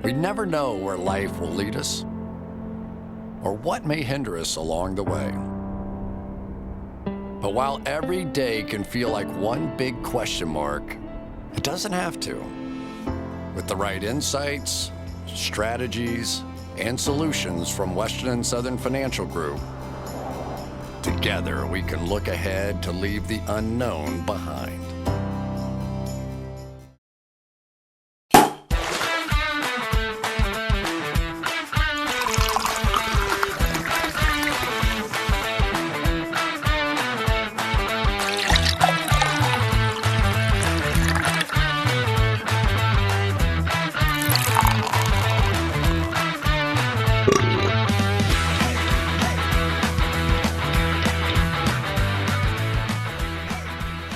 We never know where life will lead us or what may hinder us along the way. But while every day can feel like one big question mark, it doesn't have to. With the right insights, strategies, and solutions from Western and Southern Financial Group, together we can look ahead to leave the unknown behind.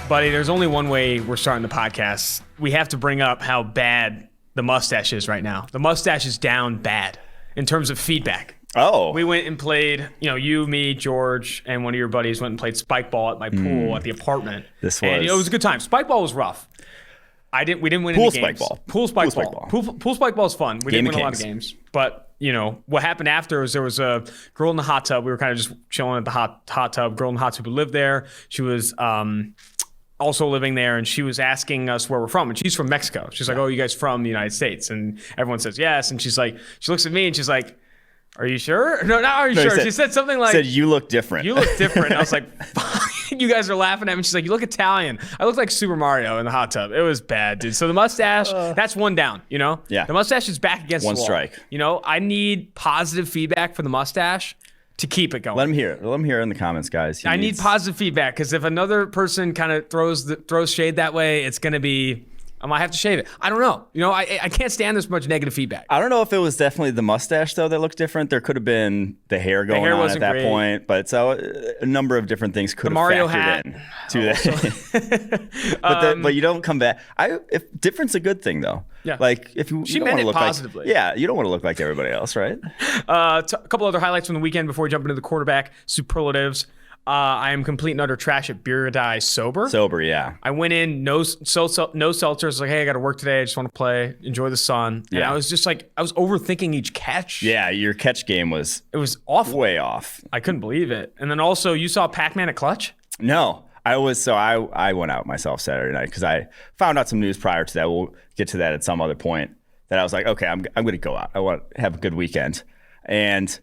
Buddy, there's only one way we're starting the podcast. We have to bring up how bad the mustache is right now. The mustache is down bad in terms of feedback. Oh. We went and played, you, me, George, and one of your buddies went and played spike ball at my pool at the apartment. And it was a good time. Spike ball was rough. We didn't win any games. Pool spike ball. Pool spike ball is fun. We didn't win a lot of games. But, what happened after was there was a girl in the hot tub. We were kind of just chilling at the hot tub. Girl in the hot tub who lived there. She was also living there, and she was asking us where we're from, and she's from Mexico. She's like, "Oh, you guys from the United States?" And everyone says yes, and she's like, she looks at me and she's like, "Are you sure?" No, not are you sure. She said something like, "You look different." You look different. And I was like, you guys are laughing at me. She's like, "You look Italian." I look like Super Mario in the hot tub. It was bad, dude. So the mustache, that's one down, Yeah. The mustache is back against one the wall. Strike. I need positive feedback for the mustache to keep it going. Let him hear it. Let him hear it in the comments, guys. I need positive feedback, because if another person kind of throws shade that way, it's going to be, I might have to shave it. I don't know. I can't stand this much negative feedback. I don't know if it was definitely the mustache, though, that looked different. There could have been the hair going on at that point. But so a number of different things could have factored in to that. But you don't come back. If difference a good thing, though. Yeah. Like, if you she don't meant want to it look positively. You don't want to look like everybody else, right? A couple other highlights from the weekend before we jump into the quarterback superlatives. I am complete and utter trash at beer die sober. Sober, yeah. I went in, no seltzers. Like, hey, I got to work today. I just want to play, enjoy the sun. And I was just like, I was overthinking each catch. Yeah, your catch game was awful. Way off. I couldn't believe it. And then also, you saw Pac-Man at clutch? No. I went out myself Saturday night because I found out some news prior to that. We'll get to that at some other point. That I was like, okay, I'm going to go out. I want to have a good weekend. And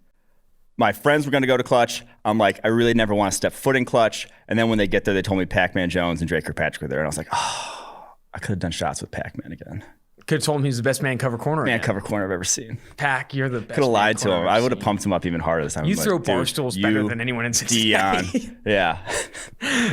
my friends were going to go to Clutch. I'm like, I really never want to step foot in Clutch. And then when they get there, they told me Pac-Man Jones and Drake Kirkpatrick were there. And I was like, I could have done shots with Pac-Man again. Could have told him he's the best man cover corner. Cover corner I've ever seen. Pac, you're the best. Could have lied to him. I would have pumped him up even harder this time. You throw bar stools better than anyone in Cincinnati. Dion. Yeah.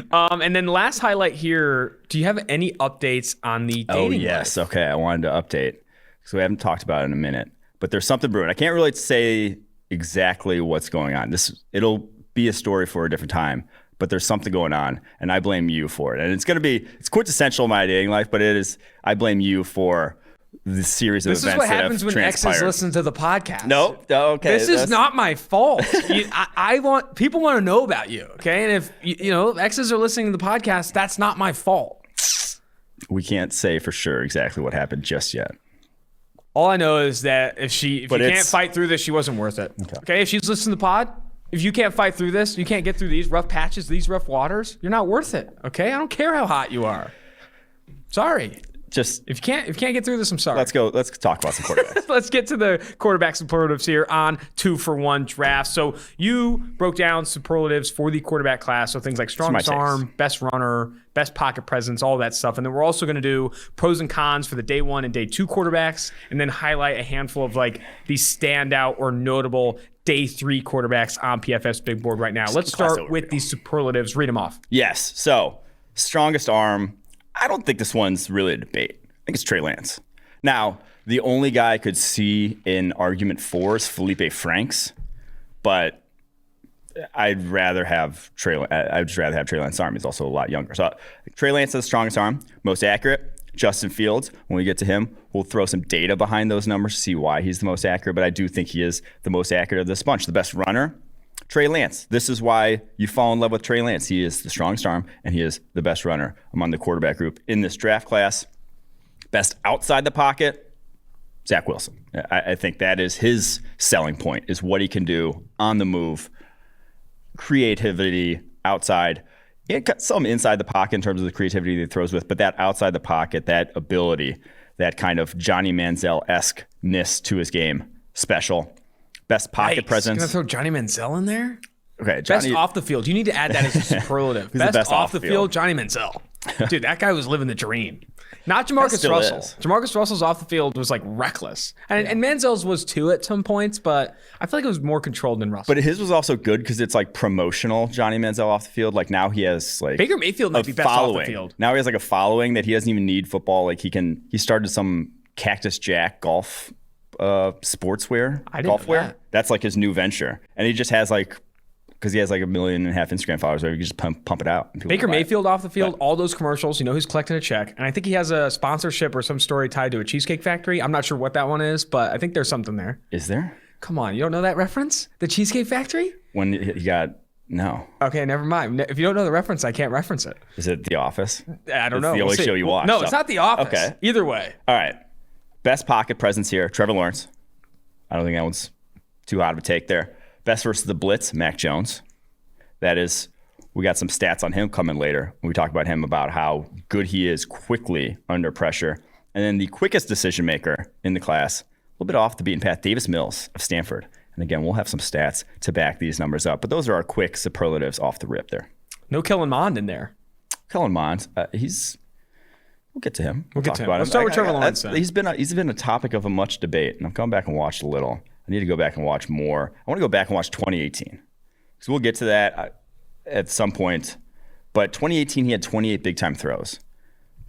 And then last highlight here, do you have any updates on the dating life? Yes. Okay. I wanted to update because we haven't talked about it in a minute. But there's something brewing. I can't really say exactly what's going on. It'll be a story for a different time. But there's something going on, and I blame you for it. And it's quintessential in my dating life, but I blame you for the series of events that have transpired. This is what happens when exes listen to the podcast. Nope. Okay. This is not my fault. People want to know about you, okay? And if exes are listening to the podcast, that's not my fault. We can't say for sure exactly what happened just yet. All I know is that if you can't fight through this, she wasn't worth it. Okay? If she's listening to the pod, if you can't fight through this, you can't get through these rough patches, these rough waters, you're not worth it. Okay? I don't care how hot you are. Sorry. Just if you can't get through this, I'm sorry. Let's go. Let's talk about some quarterbacks. Let's get to the quarterback superlatives here on 2-for-1 draft. So you broke down superlatives for the quarterback class. So things like strongest arm, best runner, best pocket presence, all that stuff. And then we're also going to do pros and cons for the day 1 and day 2 quarterbacks, and then highlight a handful of like these standout or notable day 3 quarterbacks on PFF's big board right now. Let's start with the superlatives. Read them off. Yes. So strongest arm. I don't think this one's really a debate. I think it's Trey Lance. Now, the only guy I could see in argument for is Felipe Franks, but I'd just rather have Trey Lance's arm. He's also a lot younger. So Trey Lance has the strongest arm, most accurate. Justin Fields, when we get to him, we'll throw some data behind those numbers to see why he's the most accurate, but I do think he is the most accurate of this bunch. The best runner, Trey Lance. This is why you fall in love with Trey Lance. He is the strongest arm, and he is the best runner among the quarterback group in this draft class. Best outside the pocket, Zach Wilson. I think that is his selling point, is what he can do on the move, creativity outside, some inside the pocket in terms of the creativity that he throws with, but that outside the pocket, that ability, that kind of Johnny Manziel-esque-ness to his game, special. Best pocket presence. You're going to throw Johnny Manziel in there? Okay, Johnny, best off the field. You need to add that as a superlative. best off the field, Johnny Manziel. Dude, that guy was living the dream. Not Jamarcus Russell. Jamarcus Russell's off the field was like reckless. And Manziel's was too at some points, but I feel like it was more controlled tin Russell. But his was also good because it's like promotional Johnny Manziel off the field. Like now he has like Baker Mayfield might be best off the field. Now he has like a following that he doesn't even need football. Like he started some Cactus Jack golf sportswear. Golf wear. That's like his new venture. And he just has like, because he has like 1.5 million Instagram followers, where you can just pump it out. Baker Mayfield off the field, all those commercials, he's collecting a check. And I think he has a sponsorship or some story tied to a Cheesecake Factory. I'm not sure what that one is, but I think there's something there. Is there? Come on, you don't know that reference? The Cheesecake Factory? When he got, no. Okay, never mind. If you don't know the reference, I can't reference it. Is it The Office? I don't know. It's the only show you watch. No, it's not The Office. Okay. Either way. All right. Best pocket presence here, Trevor Lawrence. I don't think that one's too hot of a take there. Best versus the blitz, Mac Jones. That is, we got some stats on him coming later. We talk about him, about how good he is quickly under pressure. And then the quickest decision maker in the class, a little bit off the beaten path, Davis Mills of Stanford. And again, we'll have some stats to back these numbers up. But those are our quick superlatives off the rip there. No Kellen Mond in there. Kellen Mond, we'll get to him. We'll get to him. Let's start with Trevor Lawrence. He's been a topic of much debate. And I've gone back and watched a little. I need to go back and watch more. I want to go back and watch 2018. So we'll get to that at some point. But 2018, he had 28 big-time throws.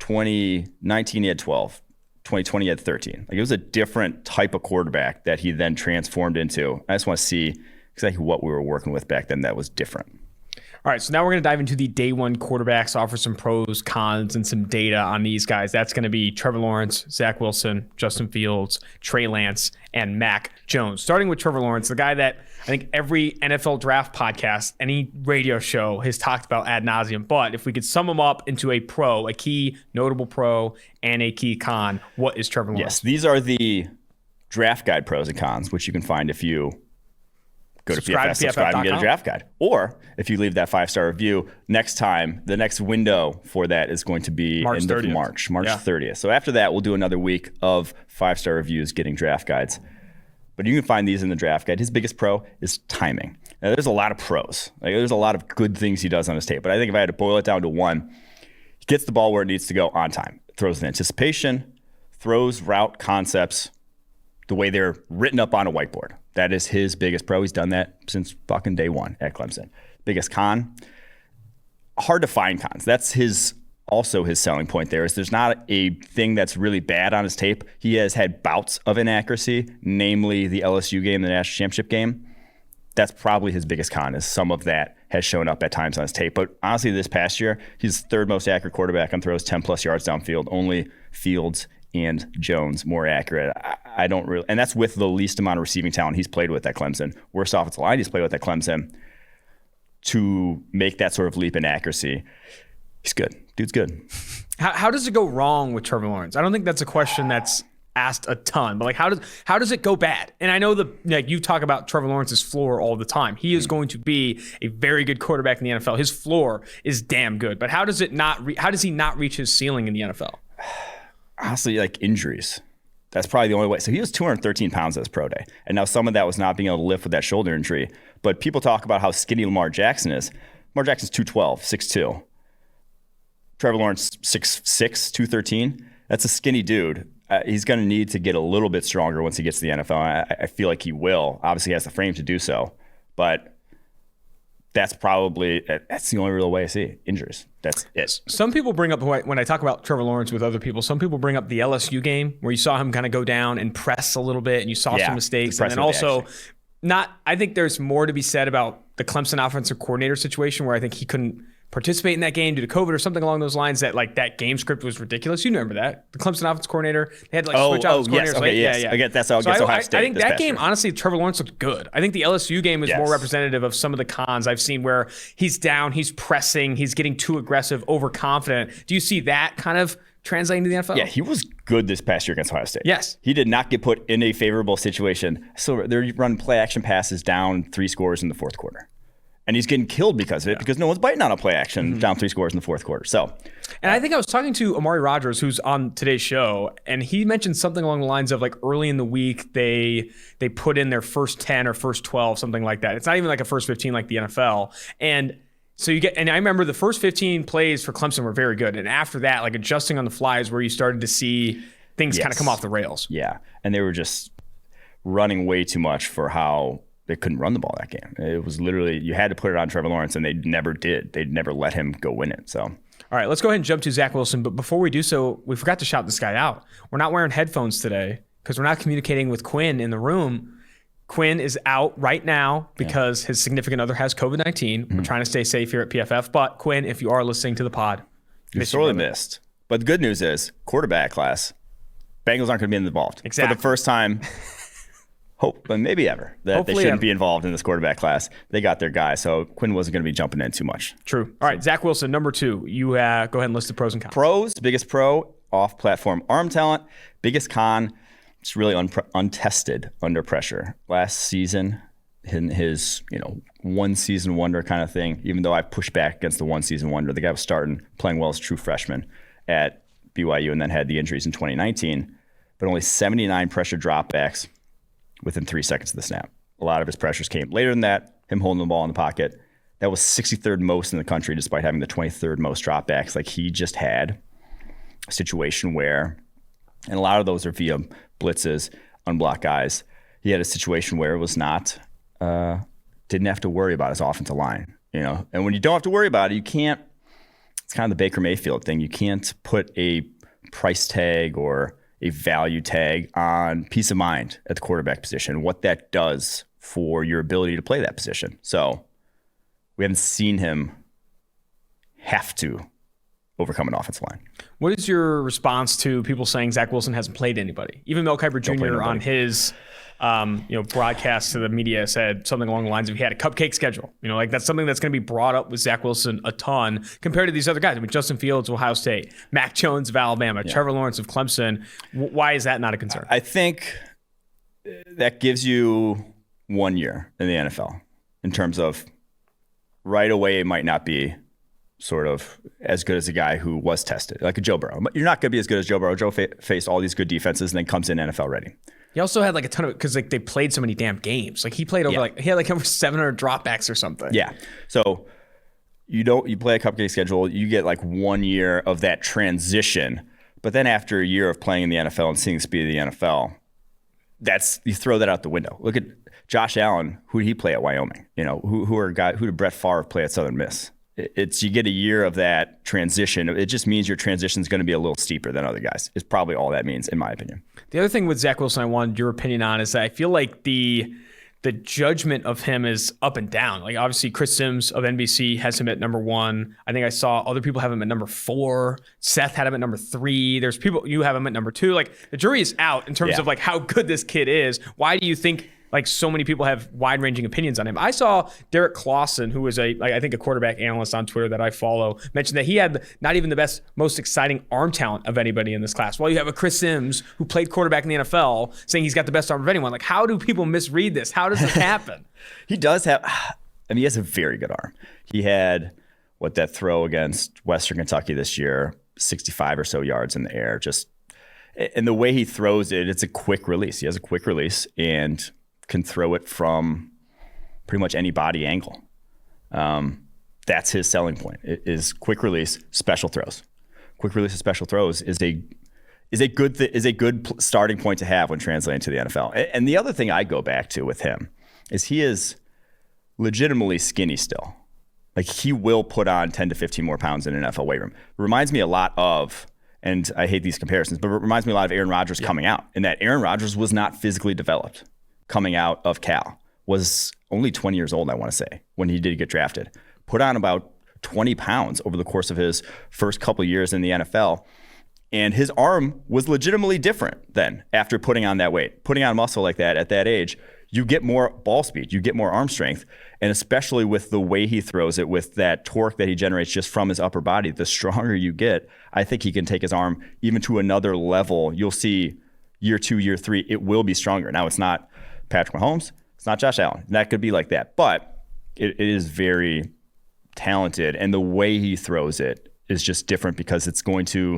2019, he had 12. 2020, he had 13. Like, it was a different type of quarterback that he then transformed into. I just want to see exactly what we were working with back then that was different. All right, so now we're going to dive into the day one quarterbacks, offer some pros, cons, and some data on these guys. That's going to be Trevor Lawrence, Zach Wilson, Justin Fields, Trey Lance, and Mac Jones. Starting with Trevor Lawrence, the guy that I think every NFL draft podcast, any radio show has talked about ad nauseum. But if we could sum him up into a pro, a key notable pro, and a key con, what is Trevor Lawrence? Yes, these are the draft guide pros and cons, which you can find if you go to PFF, subscribe, and get a draft guide. Or if you leave that 5-star review, next time, the next window for that is going to be March 30th. March 30th. So after that, we'll do another week of 5-star reviews getting draft guides. But you can find these in the draft guide. His biggest pro is timing. Now, there's a lot of pros. Like, there's a lot of good things he does on his tape. But I think if I had to boil it down to one, he gets the ball where it needs to go on time. Throws with anticipation, throws route concepts the way they're written up on a whiteboard. That is his biggest pro. He's done that since fucking day one at Clemson. Biggest con, hard to find cons. That's also his selling point there, is there's not a thing that's really bad on his tape. He has had bouts of inaccuracy, namely the LSU game, the national championship game. That's probably his biggest con, is some of that has shown up at times on his tape. But honestly, this past year, he's third most accurate quarterback on throws, 10+ yards downfield. Only Fields and Jones more accurate. I don't really, and that's with the least amount of receiving talent he's played with at Clemson. Worst offensive line he's played with at Clemson. To make that sort of leap in accuracy, he's good. Dude's good. How does it go wrong with Trevor Lawrence? I don't think that's a question that's asked a ton, but like how does it go bad? And I know you talk about Trevor Lawrence's floor all the time. He is going to be a very good quarterback in the NFL. His floor is damn good, but how does he not reach his ceiling in the NFL? Honestly, like injuries. That's probably the only way. So he was 213 pounds at his pro day. And now some of that was not being able to lift with that shoulder injury. But people talk about how skinny Lamar Jackson is. Lamar Jackson's 212, 6'2". Trevor Lawrence, 6'6", 213. That's a skinny dude. He's going to need to get a little bit stronger once he gets to the NFL. I feel like he will. Obviously, he has the frame to do so. But that's the only real way I see injuries. That's it. Some people bring up, when I talk about Trevor Lawrence with other people, some people bring up the LSU game where you saw him kind of go down and press a little bit and you saw some mistakes. And then also, I think there's more to be said about the Clemson offensive coordinator situation where I think he couldn't participate in that game due to COVID or something along those lines, that like that game script was ridiculous. You remember that. The Clemson offense coordinator, they had like switch offense coordinators. Okay, yes. Yeah. Again, that's how Ohio State. I think that game, honestly, Trevor Lawrence looked good. I think the LSU game is more representative of some of the cons I've seen where he's down, he's pressing, he's getting too aggressive, overconfident. Do you see that kind of translating to the NFL. Yeah, he was good this past year against Ohio State. Yes. He did not get put in a favorable situation. So they're running play action passes down 3 scores in the fourth quarter. And he's getting killed because of it, because no one's biting on a play action down 3 scores in the fourth quarter. So, and I think I was talking to Amari Rodgers, who's on today's show, and he mentioned something along the lines of like early in the week they put in their first 10 or first 12, something like that. It's not even like a first 15 like the NFL. And so and I remember the first 15 plays for Clemson were very good. And after that, like adjusting on the fly is where you started to see things kind of come off the rails. Yeah. And they were just running way too much for how they couldn't run the ball that game. It was literally, you had to put it on Trevor Lawrence, and they never did. They'd never let him go win it. So, all right, let's go ahead and jump to Zach Wilson. But before we do so, we forgot to shout this guy out. We're not wearing headphones today because we're not communicating with Quinn in the room. Quinn is out right now because his significant other has COVID-19. We're trying to stay safe here at PFF. But Quinn, if you are listening to the pod, you're sorely missed. But the good news is, quarterback class, Bengals aren't going to be involved. Exactly. For the first time, but maybe ever, that hopefully they shouldn't be involved in this quarterback class. They got their guy, so Quinn wasn't going to be jumping in too much. True. All right, Zach Wilson, number 2. You go ahead and list the pros and cons. Pros, biggest pro, off-platform arm talent. Biggest con, it's really untested under pressure. Last season, in his one-season wonder kind of thing, even though I pushed back against the one-season wonder, the guy was starting, playing well as a true freshman at BYU, and then had the injuries in 2019, but only 79 pressure dropbacks within 3 seconds of the snap. A lot of his pressures came later than that, him holding the ball in the pocket. That was 63rd most in the country, despite having the 23rd most dropbacks. Like, he just had a situation where, and a lot of those are via blitzes, unblocked guys. He had a situation where it was not, didn't have to worry about his offensive line, And when you don't have to worry about it, you can't, it's kind of the Baker Mayfield thing. You can't put a price tag or a value tag on peace of mind at the quarterback position, what that does for your ability to play that position. So we haven't seen him have to overcome an offensive line. What is your response to people saying Zach Wilson hasn't played anybody? Even Mel Kiper Jr. on his broadcast to the media said something along the lines of he had a cupcake schedule. Like that's something that's going to be brought up with Zach Wilson a ton compared to these other guys. I mean, Justin Fields of Ohio State, Mac Jones of Alabama, Trevor Lawrence of Clemson. Why is that not a concern? I think that gives you 1 year in the NFL in terms of right away it might not be sort of as good as a guy who was tested, like a Joe Burrow. You're not going to be as good as Joe Burrow. Joe faced all these good defenses and then comes in NFL ready. He also had like a ton of, because like they played so many damn games. Like he played over he had like over 700 dropbacks or something. Yeah. So you play a cupcake schedule, you get like 1 year of that transition. But then after a year of playing in the NFL and seeing the speed of the NFL, you throw that out the window. Look at Josh Allen. Who did he play at Wyoming? Who did Brett Favre play at Southern Miss? You get a year of that transition. It just means your transition is going to be a little steeper than other guys. It's probably all that means, in my opinion. The other thing with Zach Wilson I wanted your opinion on is that I feel like the judgment of him is up and down. Like obviously Chris Sims of NBC has him at number 1. I think I saw other people have him at number 4. Seth had him at number 3. There's people, you have him at number 2. Like the jury is out in terms of like how good this kid is. Why do you think like so many people have wide-ranging opinions on him? I saw Derek Clausen, who is I think a quarterback analyst on Twitter that I follow, mentioned that he had not even the best, most exciting arm talent of anybody in this class. While you have a Chris Sims who played quarterback in the NFL saying he's got the best arm of anyone. Like how do people misread this? How does this happen? He does have, he has a very good arm. He had that throw against Western Kentucky this year, 65 or so yards in the air. And the way he throws it, it's a quick release. He has a quick release and can throw it from pretty much any body angle. That's his selling point. It is quick release, special throws. Quick release and special throws is a good starting point to have when translating to the NFL. And the other thing I go back to with him is he is legitimately skinny still. Like he will put on 10 to 15 more pounds in an NFL weight room. Reminds me a lot of, and I hate these comparisons, but it reminds me a lot of Aaron Rodgers coming out, in that Aaron Rodgers was not physically developed coming out of Cal, was only 20 years old, I want to say, when he did get drafted. Put on about 20 pounds over the course of his first couple years in the NFL. And his arm was legitimately different then after putting on that weight. Putting on muscle like that at that age, you get more ball speed, you get more arm strength, and especially with the way he throws it, with that torque that he generates just from his upper body, the stronger you get, I think he can take his arm even to another level. You'll see year 2, year 3, it will be stronger. Now, it's not Patrick Mahomes, it's not Josh Allen. That could be like that, but it is very talented, and the way he throws it is just different because it's going to,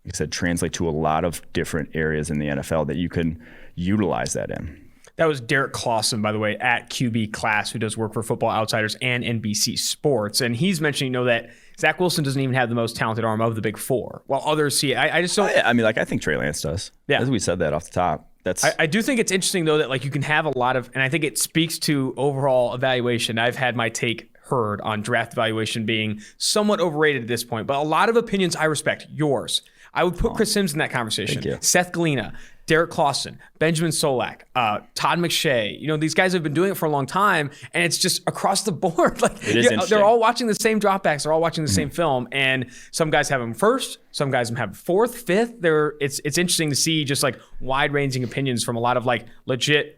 like I said, translate to a lot of different areas in the NFL that you can utilize that in. That was Derek Clausen, by the way, at QB Class, who does work for Football Outsiders and NBC Sports. And he's mentioning, that Zach Wilson doesn't even have the most talented arm of the big four, while others see it. I just don't. I think Trey Lance does. Yeah. As we said that off the top. I do think it's interesting, though, that you can have a lot of, and I think it speaks to overall evaluation. I've had my take heard on draft evaluation being somewhat overrated at this point, but a lot of opinions I respect. Yours. I would put Chris Sims in that conversation. Seth Galina, Derek Clausen, Benjamin Solak, Todd McShay. These guys have been doing it for a long time, and it's just across the board. They're all watching the same dropbacks. They're all watching the same film, and some guys have them first, some guys have them fourth, fifth. It's interesting to see just wide-ranging opinions from a lot of legit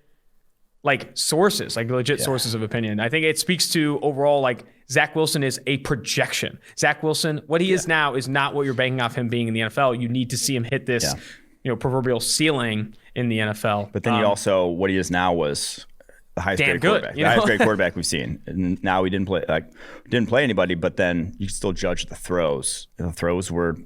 sources, sources of opinion. I think it speaks to overall Zach Wilson is a projection. Zach Wilson, what he is now is not what you're banking off him being in the NFL. You need to see him hit this proverbial ceiling in the NFL. But then he also, what he is now was the highest grade quarterback. The highest grade quarterback we've seen. And now he didn't play anybody, but then you can still judge the throws. The throws were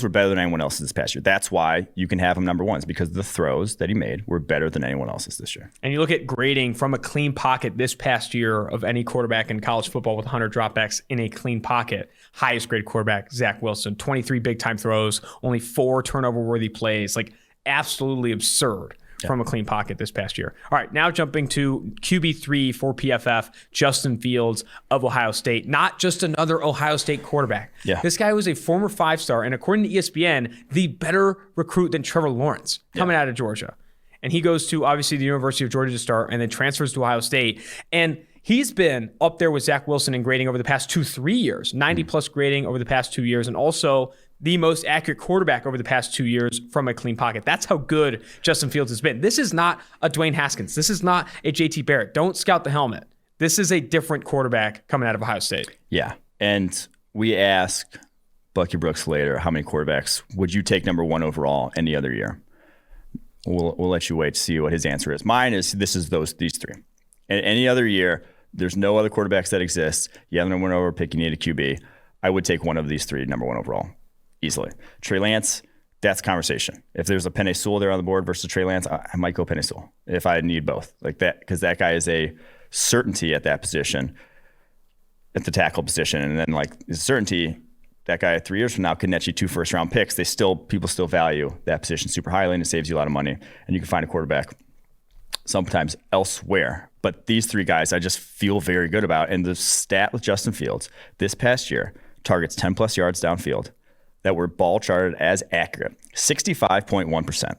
better than anyone else's this past year. That's why you can have him number one, because the throws that he made were better than anyone else's this year. And you look at grading from a clean pocket this past year of any quarterback in college football with 100 dropbacks in a clean pocket. Highest grade quarterback, Zach Wilson, 23 big time throws, only 4 turnover worthy plays. Absolutely absurd. From a clean pocket this past year. All right, now jumping to QB3 for PFF, Justin Fields of Ohio State. Not just another Ohio State quarterback. Yeah. This guy was a former 5-star, and according to ESPN, the better recruit than Trevor Lawrence coming out of Georgia. And he goes to, obviously, the University of Georgia to start, and then transfers to Ohio State. And he's been up there with Zach Wilson in grading over the past 2-3 years, 90-plus grading over the past 2 years, and also the most accurate quarterback over the past 2 years from a clean pocket. That's how good Justin Fields has been. This is not a Dwayne Haskins. This is not a JT Barrett. Don't scout the helmet. This is a different quarterback coming out of Ohio State. Yeah, and we asked Bucky Brooks later, how many quarterbacks would you take number one overall any other year? We'll let you wait to see what his answer is. Mine is these 3. And any other year, there's no other quarterbacks that exist. You have the number one overall pick, you need a QB. I would take one of these 3 number one overall. Easily. Trey Lance, that's conversation. If there's a Penei Sewell there on the board versus Trey Lance, I might go Penei Sewell if I need both. That, because that guy is a certainty at that position, at the tackle position. And then his certainty, that guy 3 years from now could net you 2 first-round picks. People still value that position super highly, and it saves you a lot of money. And you can find a quarterback sometimes elsewhere. But these 3 guys I just feel very good about. And the stat with Justin Fields this past year, targets 10-plus yards downfield, that were ball charted as accurate, 65.1%.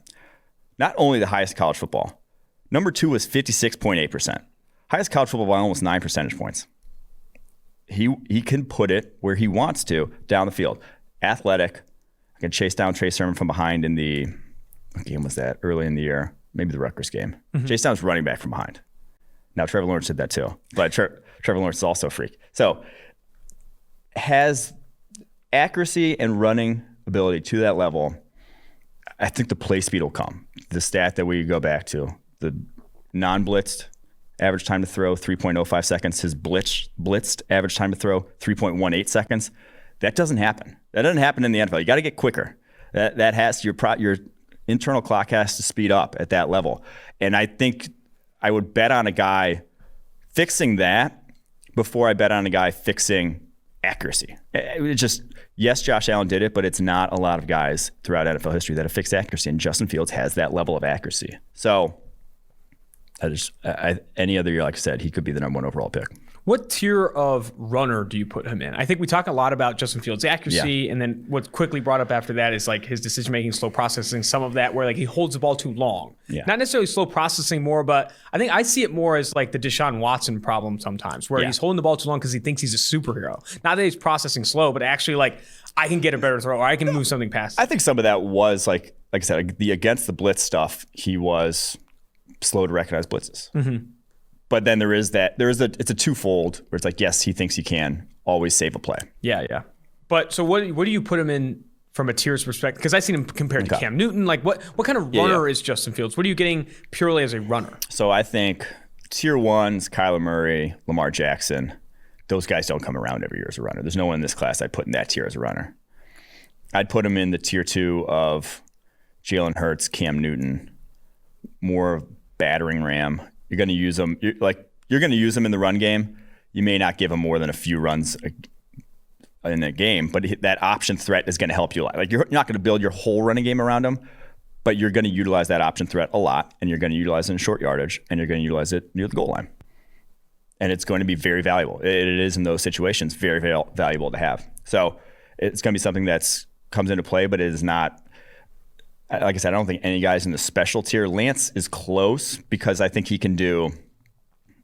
Not only the highest college football. Number 2 was 56.8%. Highest college football by almost 9 percentage points. He can put it where he wants to down the field. Athletic. I can chase down Trey Sermon from behind in the, what game was that? Early in the year. Maybe the Rutgers game. Chase down's running back from behind. Now Trevor Lawrence did that too. But Trevor Lawrence is also a freak. So has accuracy and running ability to that level. I think the play speed will come. The stat that we go back to, the non-blitzed average time to throw, 3.05 seconds. His blitzed average time to throw, 3.18 seconds. That doesn't happen. That doesn't happen in the NFL. You got to get quicker. That has your internal clock has to speed up at that level. And I think I would bet on a guy fixing that before I bet on a guy fixing accuracy. It just, yes, Josh Allen did it, but it's not a lot of guys throughout NFL history that have fixed accuracy, and Justin Fields has that level of accuracy. So any other year, like I said, he could be the number one overall pick. What tier of runner do you put him in? I think we talk a lot about Justin Fields' accuracy, and then what's quickly brought up after that is his decision-making, slow processing, some of that where he holds the ball too long. Yeah. Not necessarily slow processing more, but I think I see it more as the Deshaun Watson problem sometimes, where he's holding the ball too long because he thinks he's a superhero. Not that he's processing slow, but actually I can get a better throw, or I can move something past it. I think some of that was, like I said, the against the blitz stuff, he was slow to recognize blitzes. Mm-hmm. But then it's a twofold where it's like, yes, he thinks he can always save a play. Yeah. But so what do you put him in from a tiers perspective? Because I've seen him compared to Cam Newton. Like what kind of runner is Justin Fields? What are you getting purely as a runner? So I think tier 1's Kyler Murray, Lamar Jackson. Those guys don't come around every year as a runner. There's no one in this class I'd put in that tier as a runner. I'd put him in the tier 2 of Jalen Hurts, Cam Newton, more battering ram. You're going to use him. You're going to use him in the run game. You may not give him more than a few runs in a game, but that option threat is going to help you a lot. Like you're not going to build your whole running game around him, but you're going to utilize that option threat a lot, and you're going to utilize it in short yardage, and you're going to utilize it near the goal line. And it's going to be very valuable. It is in those situations very, very valuable to have. So it's going to be something that comes into play, but it is not. Like I said, I don't think any guys in the special tier. Lance is close because I think you can do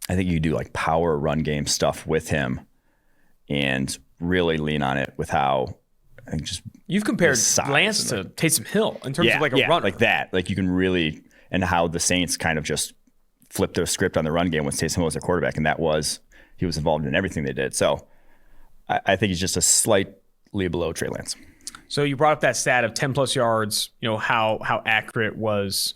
like power run game stuff with him and really lean on it with how I think just you've compared Lance to Taysom Hill in terms of like a runner. Like that. Like you can really, and how the Saints kind of just flipped their script on the run game when Taysom Hill was their quarterback, and he was involved in everything they did. So I think he's just a slightly below Trey Lance. So you brought up that stat of 10 plus yards, how accurate was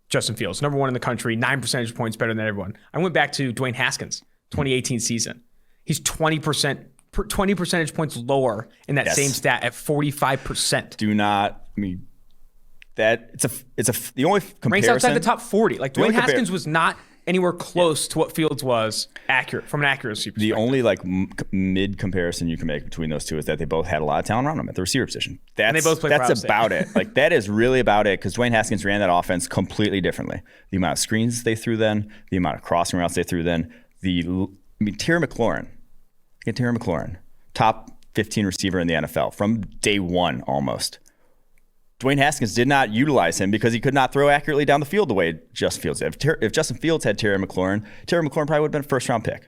Justin Fields. Number 1 in the country, 9 percentage points better than everyone. I went back to Dwayne Haskins, 2018 season. He's 20 percentage points lower in that same stat at 45%. The only comparison. Ranks outside the top 40. Like Dwayne Haskins was not anywhere close to what Fields was accurate from an accuracy perspective. The only mid comparison you can make between those two is that they both had a lot of talent around them at the receiver position. And they both played That's about it. Like that is really about it because Dwayne Haskins ran that offense completely differently. The amount of screens they threw then, the amount of crossing routes they threw then, Terry McLaurin, top 15 receiver in the NFL from day one almost. Dwayne Haskins did not utilize him because he could not throw accurately down the field the way Justin Fields did. If Justin Fields had Terry McLaurin probably would have been a first-round pick,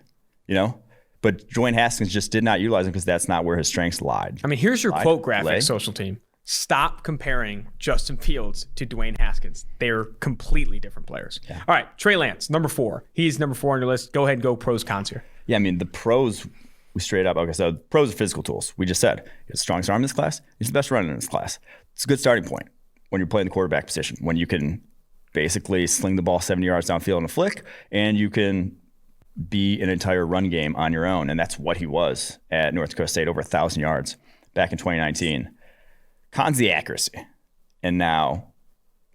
But Dwayne Haskins just did not utilize him because that's not where his strengths lied. I mean, here's your quote graphic, social team. Stop comparing Justin Fields to Dwayne Haskins. They're completely different players. Yeah. All right, Trey Lance, number 4. He's number 4 on your list. Go ahead and go pros, cons here. Yeah, I mean, the pros, we straight up, okay, so pros are physical tools. We just said, he has the strongest arm in this class. He's the best runner in this class. It's a good starting point when you're playing the quarterback position, when you can basically sling the ball 70 yards downfield in a flick, and you can be an entire run game on your own. And that's what he was at North Dakota State, over 1,000 yards back in 2019. Cons the accuracy. And now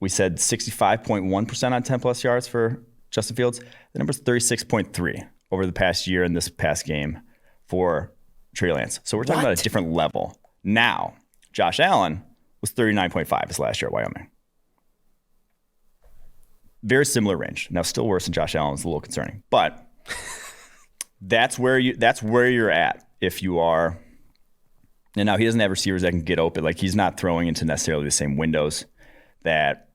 we said 65.1% on 10 plus yards for Justin Fields. The number's 36.3 over the past year in this past game for Trey Lance. So we're talking about a different level. Now, Josh Allen was 39.5 his last year at Wyoming. Very similar range. Now, still worse than Josh Allen is a little concerning, but that's where you're at if you are. And now he doesn't have receivers that can get open. Like he's not throwing into necessarily the same windows that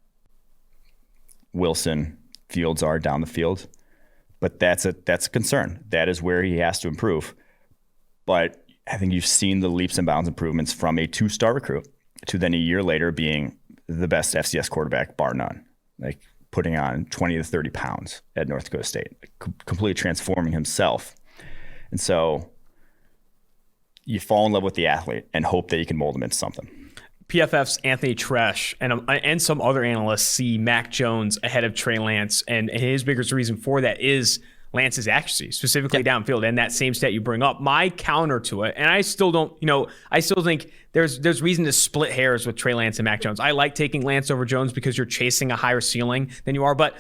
Wilson, Fields are down the field. But that's a concern. That is where he has to improve. But I think you've seen the leaps and bounds improvements from a 2-star recruit to then a year later being the best FCS quarterback, bar none. Like putting on 20 to 30 pounds at North Dakota State, completely transforming himself. And so you fall in love with the athlete and hope that you can mold him into something. PFF's Anthony Tresh and some other analysts see Mac Jones ahead of Trey Lance, and his biggest reason for that is Lance's accuracy, specifically downfield, and that same stat you bring up. My counter to it, and I still don't, I still think there's reason to split hairs with Trey Lance and Mac Jones. I like taking Lance over Jones because you're chasing a higher ceiling than you are, but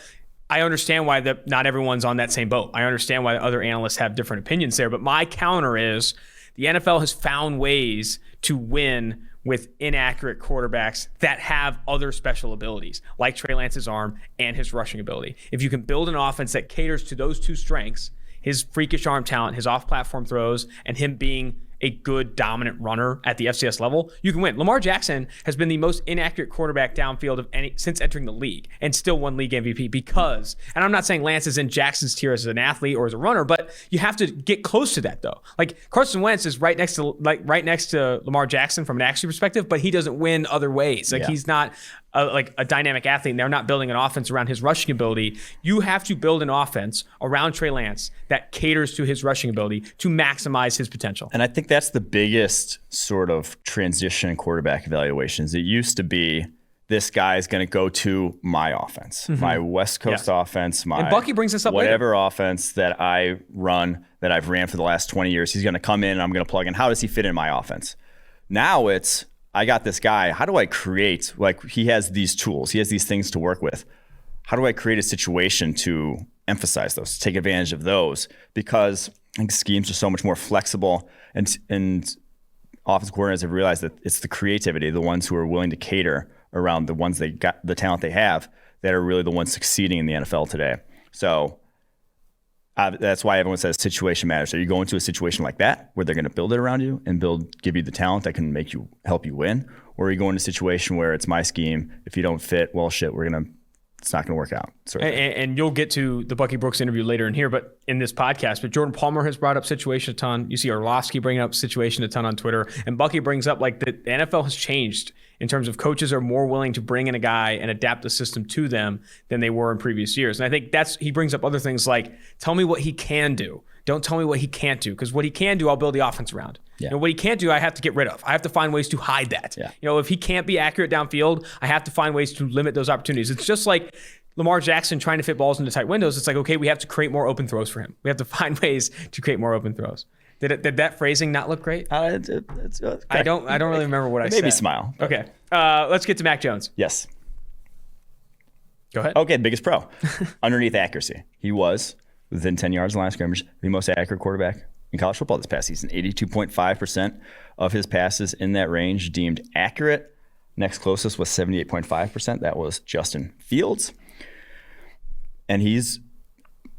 I understand why not everyone's on that same boat. I understand why other analysts have different opinions there, but my counter is the NFL has found ways to win with inaccurate quarterbacks that have other special abilities, like Trey Lance's arm and his rushing ability. If you can build an offense that caters to those two strengths, his freakish arm talent, his off-platform throws, and him being a good dominant runner at the FCS level, you can win. Lamar Jackson has been the most inaccurate quarterback downfield since entering the league and still won league MVP because, and I'm not saying Lance is in Jackson's tier as an athlete or as a runner, but you have to get close to that though. Like Carson Wentz is right next to Lamar Jackson from an accuracy perspective, but he doesn't win other ways. Like he's not a dynamic athlete and they're not building an offense around his rushing ability, you have to build an offense around Trey Lance that caters to his rushing ability to maximize his potential. And I think that's the biggest sort of transition in quarterback evaluations. It used to be, this guy's going to go to my offense, my West Coast offense, my and Bucky brings this up whatever offense that I run, that I've ran for the last 20 years. He's going to come in and I'm going to plug in. How does he fit in my offense? Now it's, I got this guy. How do I create, like, he has these tools. He has these things to work with. How do I create a situation to emphasize those, to take advantage of those? Because I think schemes are so much more flexible, and offensive coordinators have realized that it's the creativity, the ones who are willing to cater around the ones they got, the talent they have, that are really the ones succeeding in the NFL today. So that's why everyone says situation matters. Are you going to a situation like that where they're going to build it around you and give you the talent that can help you win? Or are you going to a situation where it's my scheme, if you don't fit, well, shit, it's not going to work out. And you'll get to the Bucky Brooks interview later in here, but in this podcast. But Jordan Palmer has brought up situation a ton. You see Orlovsky bringing up situation a ton on Twitter. And Bucky brings up, like, the NFL has changed in terms of coaches are more willing to bring in a guy and adapt the system to them than they were in previous years. And I think he brings up other things like, tell me what he can do. Don't tell me what he can't do, because what he can do, I'll build the offense around. Yeah. What he can't do, I have to get rid of. I have to find ways to hide that. Yeah. If he can't be accurate downfield, I have to find ways to limit those opportunities. It's just like Lamar Jackson trying to fit balls into tight windows. It's like, okay, we have to create more open throws for him. We have to find ways to create more open throws. Did that phrasing not look great? I don't really remember what I said. Maybe smile. Okay. Let's get to Mac Jones. Yes. Go ahead. Okay, biggest pro. Underneath accuracy. He was, within 10 yards of the line of scrimmage, the most accurate quarterback in college football this past season. 82.5% of his passes in that range deemed accurate. Next closest was 78.5%. That was Justin Fields. And he's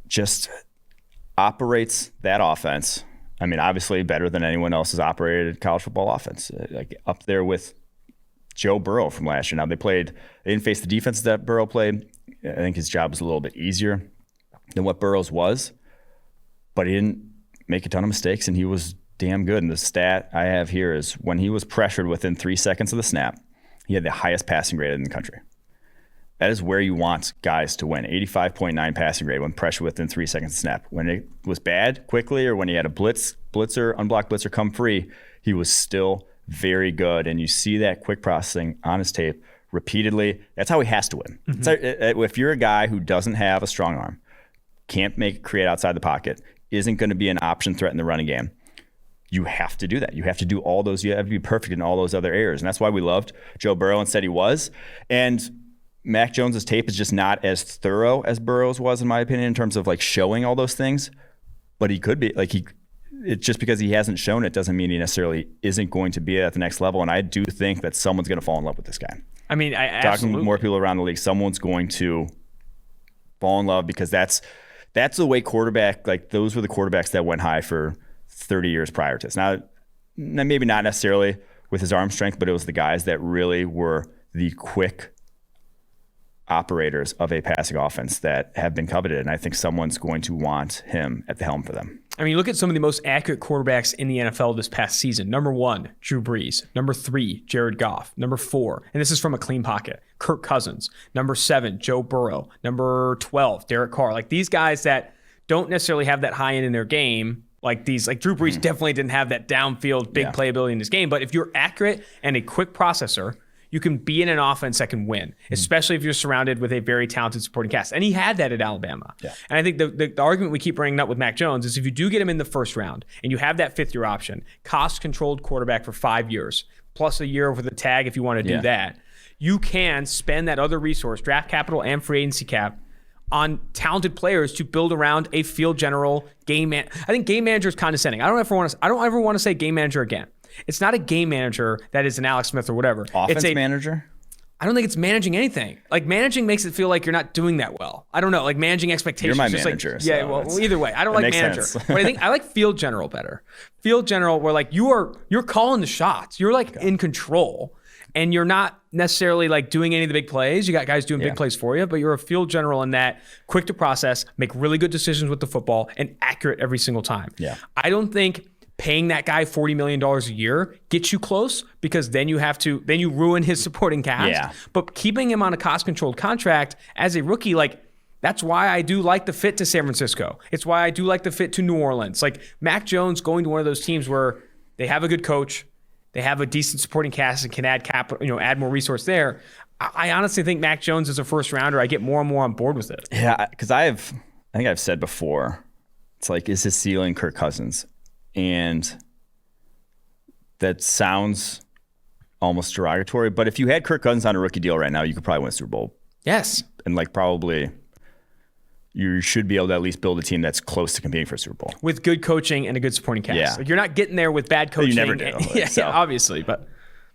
just operates that offense. I mean, obviously better than anyone else has operated college football offense. Like up there with Joe Burrow from last year. Now they didn't face the defense that Burrow played. I think his job was a little bit easier than what Burrow's was, but he didn't make a ton of mistakes and he was damn good. And the stat I have here is when he was pressured within 3 seconds of the snap, he had the highest passing grade in the country. That is where you want guys to win. 85.9 passing grade when pressure within 3 seconds of snap. When it was bad quickly, or when he had a unblocked blitzer come free, he was still very good. And you see that quick processing on his tape repeatedly. That's how he has to win. Mm-hmm. If you're a guy who doesn't have a strong arm, can't create outside the pocket, isn't going to be an option threat in the running game, you have to do that. You have to do all those. You have to be perfect in all those other areas. And that's why we loved Joe Burrow and said he was. And Mac Jones's tape is just not as thorough as Burrow's was, in my opinion, in terms of like showing all those things. But he could be it's just because he hasn't shown it doesn't mean he necessarily isn't going to be at the next level. And I do think that someone's going to fall in love with this guy. I mean, talking to more people around the league, someone's going to fall in love, because that's the way quarterback, like those were the quarterbacks that went high for 30 years prior to this. Now, maybe not necessarily with his arm strength, but it was the guys that really were the quick operators of a passing offense that have been coveted. And I think someone's going to want him at the helm for them. I mean, look at some of the most accurate quarterbacks in the NFL this past season. Number 1, Drew Brees. Number 3, Jared Goff. Number 4, and this is from a clean pocket, Kirk Cousins. Number 7, Joe Burrow. Number 12, Derek Carr. Like these guys that don't necessarily have that high end in their game, like Drew Brees definitely didn't have that downfield big playability in his game. But if you're accurate and a quick processor, you can be in an offense that can win, especially if you're surrounded with a very talented supporting cast. And he had that at Alabama. Yeah. And I think the argument we keep bringing up with Mac Jones is if you do get him in the first round and you have that fifth-year option, cost-controlled quarterback for 5 years, plus a year with a tag if you want to do that, you can spend that other resource, draft capital and free agency cap, on talented players to build around a field general game man. I think game manager is condescending. I don't ever want to say game manager again. It's not a game manager that is an Alex Smith or whatever. Offense manager? I don't think it's managing anything. Like managing makes it feel like you're not doing that well. I don't know, like managing expectations. You're my manager. Like, yeah, well, either way, I don't like manager. But I like field general better. Field general, where like you're calling the shots. You're like in control, and you're not necessarily like doing any of the big plays. You got guys doing big plays for you, but you're a field general in that quick to process, make really good decisions with the football, and accurate every single time. Yeah. I don't think paying that guy $40 million a year gets you close, because then you ruin his supporting cast. Yeah. But keeping him on a cost-controlled contract as a rookie, like, that's why I do like the fit to San Francisco. It's why I do like the fit to New Orleans. Like, Mac Jones going to one of those teams where they have a good coach, they have a decent supporting cast, and can add capital, add more resource there. I honestly think Mac Jones is a first rounder. I get more and more on board with it. Yeah, because I think I've said before, it's like, is his ceiling Kirk Cousins? And that sounds almost derogatory, but if you had Kirk Cousins on a rookie deal right now, you could probably win a Super Bowl. Yes. And like, probably you should be able to at least build a team that's close to competing for a Super Bowl. With good coaching and a good supporting cast. Yeah. Like, you're not getting there with bad coaching. You never do. Yeah, obviously, but...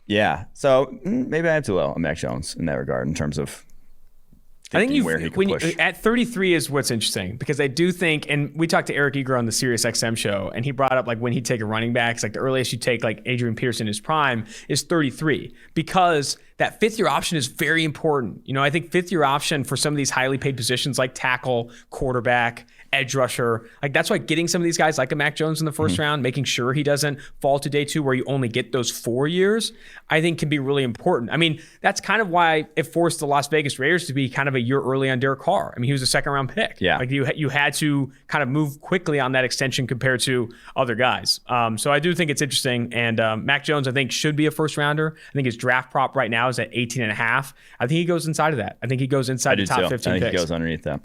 Yeah, so maybe I have too low on Mac Jones in that regard in terms of where he could push. At 33 is what's interesting, because I do think, and we talked to Eric Eager on the Sirius XM show, and he brought up like when he'd take a running back, it's like the earliest you take like Adrian Peterson in his prime is 33, because that fifth year option is very important. I think fifth year option for some of these highly paid positions like tackle, quarterback, edge rusher, like that's why getting some of these guys like a Mac Jones in the first round, making sure he doesn't fall to day 2 where you only get those 4 years, I think can be really important. I mean, that's kind of why it forced the Las Vegas Raiders to be kind of a year early on Derek Carr. I mean, he was a second round pick. Yeah. Like you had to kind of move quickly on that extension compared to other guys. So I do think it's interesting. And Mac Jones, I think, should be a first rounder. I think his draft prop right now is at 18.5. I think he goes inside of that. I think he goes inside the top 15 picks. I think he goes underneath that.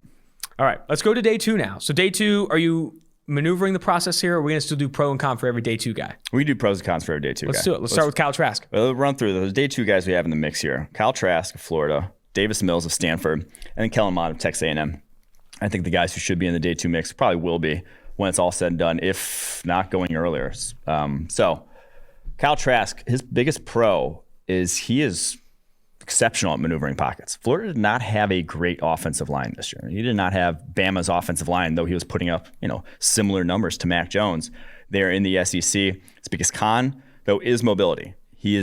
All right, let's go to day 2 now. So day 2, are you maneuvering the process here, or are we going to still do pro and con for every day 2 guy? We do pros and cons for every day 2 guy. Let's do it. Let's start with Kyle Trask. We'll run through those day 2 guys we have in the mix here. Kyle Trask of Florida, Davis Mills of Stanford, and then Kellen Mond of Texas A&M. I think the guys who should be in the day 2 mix probably will be when it's all said and done, if not going earlier. So Kyle Trask, his biggest pro is he is exceptional at maneuvering pockets. Florida did not have a great offensive line this year. He did not have Bama's offensive line, though he was putting up, similar numbers to Mac Jones there in the SEC. His biggest con, though, is mobility. He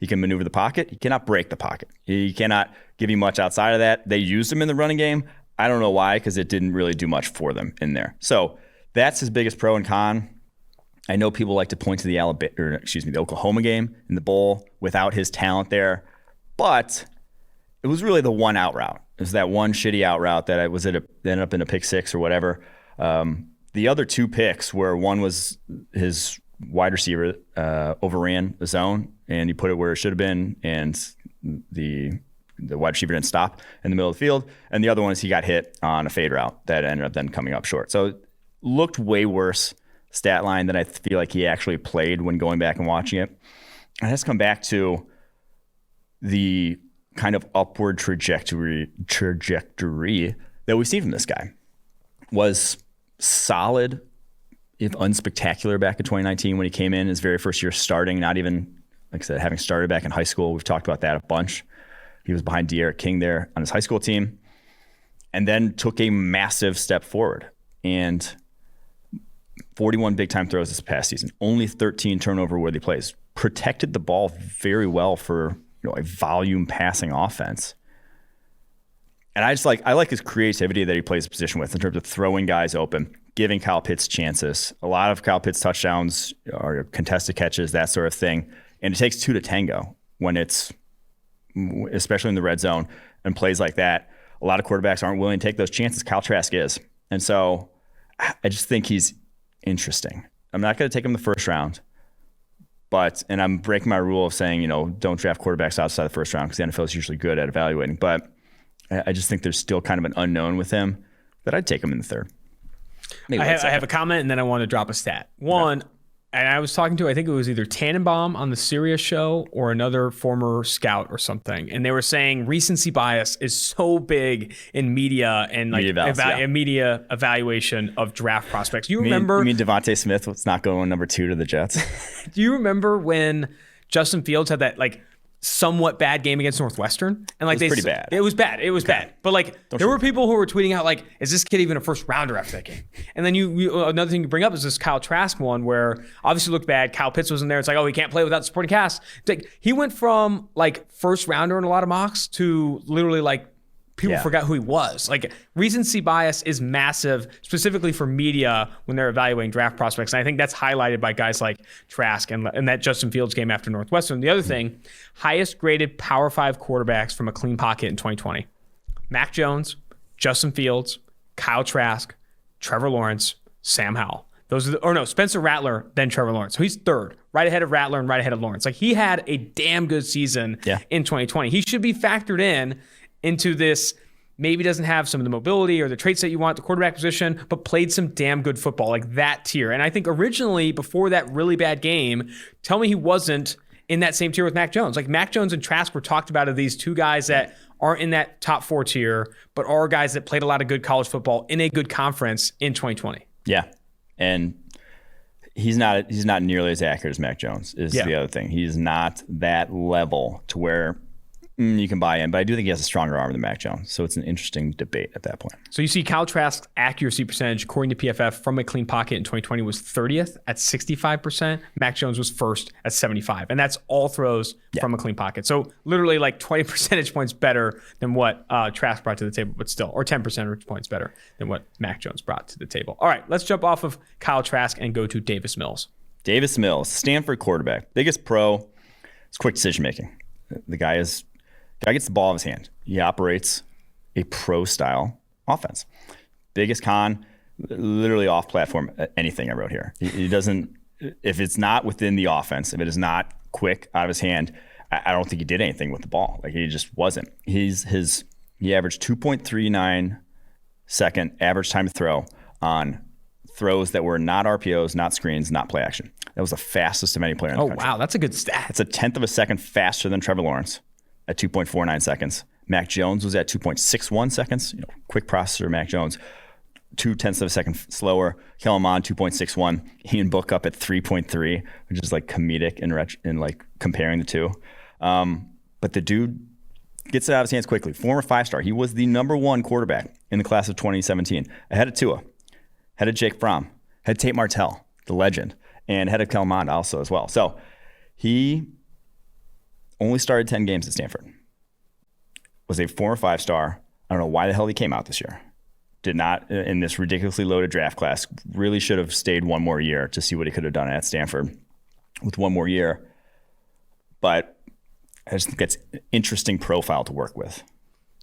can maneuver the pocket. He cannot break the pocket. He cannot give you much outside of that. They used him in the running game. I don't know why, because it didn't really do much for them in there. So that's his biggest pro and con. I know people like to point to the Oklahoma game in the bowl without his talent there. But it was really the one out route. It was that one shitty out route that ended up in a pick 6 or whatever. The other 2 picks, where one was his wide receiver overran the zone and he put it where it should have been, and the wide receiver didn't stop in the middle of the field. And the other one is he got hit on a fade route that ended up then coming up short. So it looked way worse stat line than I feel like he actually played when going back and watching it. And let's come back to the kind of upward trajectory that we see from this guy. Was solid, if unspectacular, back in 2019 when he came in his very first year starting, not even, like I said, having started back in high school. We've talked about that a bunch. He was behind De'Aaron King there on his high school team, and then took a massive step forward. And 41 big-time throws this past season, only 13 turnover-worthy plays. Protected the ball very well for a volume passing offense. And I like his creativity that he plays the position with in terms of throwing guys open, giving Kyle Pitts chances. A lot of Kyle Pitts touchdowns are contested catches, that sort of thing. And it takes 2 to tango when it's, especially in the red zone and plays like that. A lot of quarterbacks aren't willing to take those chances. Kyle Trask is. And so I just think he's interesting. I'm not going to take him the first round. And I'm breaking my rule of saying, don't draft quarterbacks outside the first round, because the NFL is usually good at evaluating. But I just think there's still kind of an unknown with him that I'd take him in the third. I have a comment, and then I want to drop a stat. One, and I was talking to, I think it was either Tannenbaum on the Sirius show or another former scout or something. And they were saying recency bias is so big in media and like media evaluation of draft prospects. You mean Devontae Smith was not going number 2 to the Jets? Do you remember when Justin Fields had that like somewhat bad game against Northwestern? And like it was pretty bad. It was bad. It was bad. But like there were people who were tweeting out like, is this kid even a first rounder after that game? And then you another thing you bring up is this Kyle Trask one where obviously looked bad. Kyle Pitts was in there. It's like, oh, he can't play without the supporting cast. It's like he went from like first rounder in a lot of mocks to literally like people forgot who he was. Like, recency bias is massive, specifically for media when they're evaluating draft prospects. And I think that's highlighted by guys like Trask and that Justin Fields game after Northwestern. The other thing, highest graded Power 5 quarterbacks from a clean pocket in 2020. Mac Jones, Justin Fields, Kyle Trask, Trevor Lawrence, Sam Howell. Spencer Rattler, then Trevor Lawrence. So he's third, right ahead of Rattler and right ahead of Lawrence. Like, he had a damn good season in 2020. He should be factored into this. Maybe doesn't have some of the mobility or the traits that you want at the quarterback position, but played some damn good football, like that tier. And I think originally, before that really bad game, tell me he wasn't in that same tier with Mac Jones. Like, Mac Jones and Trask were talked about as these two guys that aren't in that top 4 tier, but are guys that played a lot of good college football in a good conference in 2020. Yeah. And he's not nearly as accurate as Mac Jones is the other thing. He's not that level to where you can buy in, but I do think he has a stronger arm than Mac Jones. So it's an interesting debate at that point. So you see Kyle Trask's accuracy percentage, according to PFF, from a clean pocket in 2020 was 30th at 65%. Mac Jones was first at 75%. And that's all throws from a clean pocket. So literally like 20 percentage points better than what Trask brought to the table, but still, or 10 percentage points better than what Mac Jones brought to the table. All right, let's jump off of Kyle Trask and go to Davis Mills. Davis Mills, Stanford quarterback. Biggest pro is quick decision making. The guy gets the ball in his hand. He operates a pro-style offense. Biggest con, literally off-platform, anything I wrote here. He doesn't, if it's not within the offense, if it is not quick out of his hand, I don't think he did anything with the ball. Like, he just wasn't. He averaged 2.39 second average time to throw on throws that were not RPOs, not screens, not play action. That was the fastest of any player in the country. Oh, wow. That's a good stat. It's a tenth of a second faster than Trevor Lawrence at 2.49 seconds. Mac Jones was at 2.61 seconds. Quick processor Mac Jones. 0.2 of a second slower. Kellen Mond 2.61. Ian Book up at 3.3, which is like comedic in like comparing the two. But the dude gets it out of his hands quickly. Former 5-star. He was the number 1 quarterback in the class of 2017. Ahead of Tua, ahead of Jake Fromm, ahead of Tate Martell, the legend, and ahead of Kellen Mond also as well. So he only started 10 games at Stanford. Was a former 5-star. I don't know why the hell he came out this year. Did not, in this ridiculously loaded draft class, really should have stayed one more year to see what he could have done at Stanford with one more year. But I just think that's an interesting profile to work with.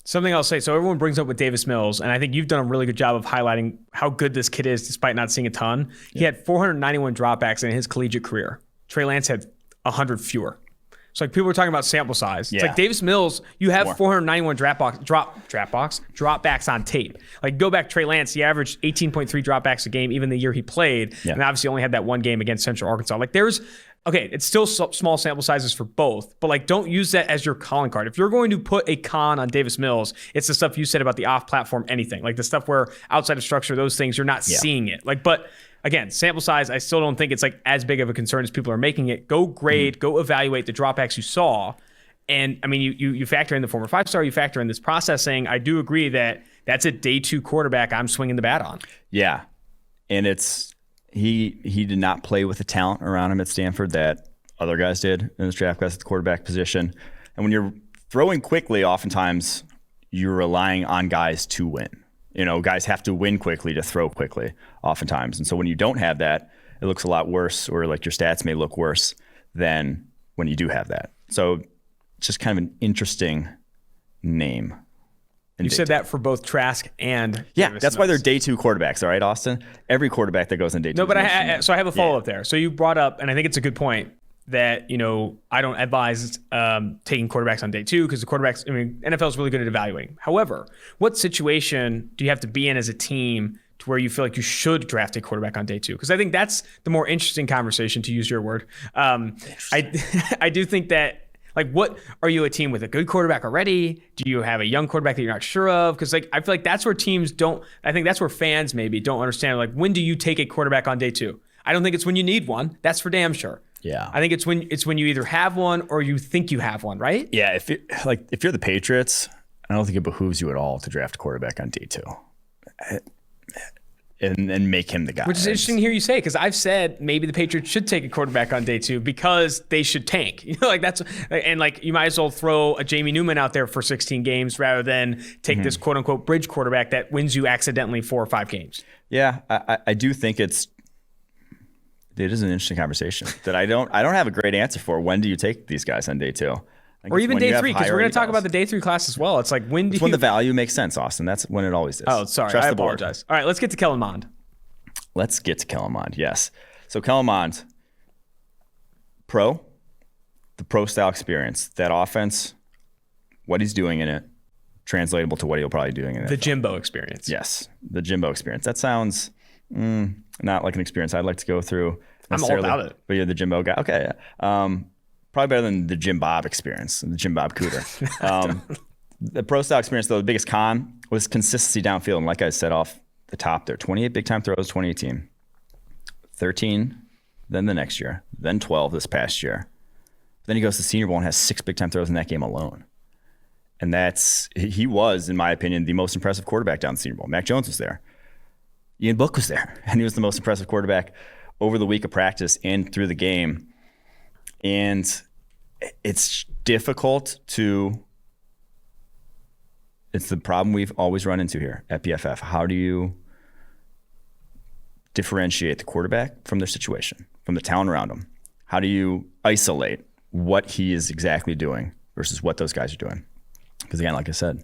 Something I'll say, so everyone brings up with Davis Mills, and I think you've done a really good job of highlighting how good this kid is despite not seeing a ton. He had 491 dropbacks in his collegiate career. Trey Lance had 100 fewer. So like people were talking about sample size. It's like Davis Mills, you have 491 dropbacks on tape. Like go back Trey Lance, he averaged 18.3 dropbacks a game even the year he played, and obviously only had that one game against Central Arkansas. Like it's still small sample sizes for both, but like don't use that as your calling card. If you're going to put a con on Davis Mills, it's the stuff you said about the off-platform anything. Like the stuff where outside of structure, those things, you're not seeing it. Like, but again, sample size, I still don't think it's like as big of a concern as people are making it. Go grade, go evaluate the dropbacks you saw. And I mean, you factor in the former 5-star, you factor in this processing. I do agree that that's a day 2 quarterback I'm swinging the bat on. Yeah. And he did not play with the talent around him at Stanford that other guys did in this draft class at the quarterback position. And when you're throwing quickly, oftentimes you're relying on guys to win. Guys have to win quickly to throw quickly oftentimes. And so when you don't have that, it looks a lot worse, or like your stats may look worse than when you do have that. So it's just kind of an interesting name. You said that for both Trask and Davis that's why they're day 2 quarterbacks, all right, Austin? Every quarterback that goes in day 2. No, but so I have a follow-up there. So you brought up, and I think it's a good point, that, I don't advise taking quarterbacks on day 2 because the quarterbacks, NFL is really good at evaluating. However, what situation do you have to be in as a team to where you feel like you should draft a quarterback on day 2? Because I think that's the more interesting conversation, to use your word. I do think that, like, what are you a team with a good quarterback already? Do you have a young quarterback that you're not sure of? Because like I feel like that's where teams don't. I think that's where fans maybe don't understand. Like, when do you take a quarterback on day 2? I don't think it's when you need one. That's for damn sure. Yeah, I think it's when you either have one or you think you have one, right? Yeah, if you're the Patriots, I don't think it behooves you at all to draft a quarterback on day 2. and make him the guy. Which is interesting to hear you say, because I've said maybe the Patriots should take a quarterback on day 2 because they should tank. You might as well throw a Jamie Newman out there for 16 games rather than take this quote unquote bridge quarterback that wins you accidentally 4 or 5 games. Yeah, I do think it is an interesting conversation that I don't have a great answer for. When do you take these guys on day 2? Or even day 3, because we're going to talk about the day 3 class as well. It's like when the value makes sense, Austin. That's when it always is. Oh, sorry. I apologize. All right, let's get to Kellen Mond. Let's get to Kellen Mond, yes. So Kellen Mond, the pro style experience, that offense, what he's doing in it, translatable to what he'll probably be doing in it. The Jimbo experience. Yes, the Jimbo experience. That sounds not like an experience I'd like to go through. I'm all about it. But you're the Jimbo guy. Okay, yeah. Probably better than the Jim Bob experience, the Jim Bob Cooter. The pro style experience, though, the biggest con was consistency downfield. And like I said off the top there, 28 big-time throws, 2018. 13 then the next year, then 12 this past year. Then he goes to the Senior Bowl and has 6 big-time throws in that game alone. And he was, in my opinion, the most impressive quarterback down the Senior Bowl. Mac Jones was there. Ian Book was there. And he was the most impressive quarterback over the week of practice and through the game. And it's difficult it's the problem we've always run into here at PFF. How do you differentiate the quarterback from their situation, from the talent around him? How do you isolate what he is exactly doing versus what those guys are doing? Because again, like I said,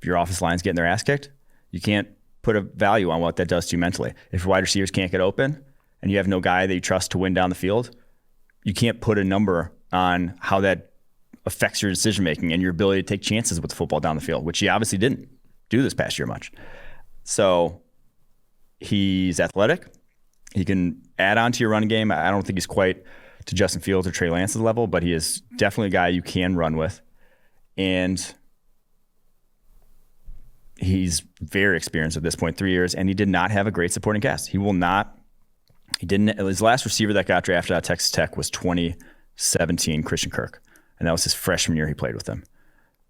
if your offensive line's getting their ass kicked, you can't put a value on what that does to you mentally. If your wide receivers can't get open and you have no guy that you trust to win down the field, you can't put a number on how that affects your decision-making and your ability to take chances with the football down the field, which he obviously didn't do this past year much. So he's athletic. He can add on to your run game. I don't think he's quite to Justin Fields or Trey Lance's level, but he is definitely a guy you can run with. And he's very experienced at this point, 3 years, and he did not have a great supporting cast. His last receiver that got drafted out of Texas Tech was 2017 Christian Kirk, and that was his freshman year he played with him.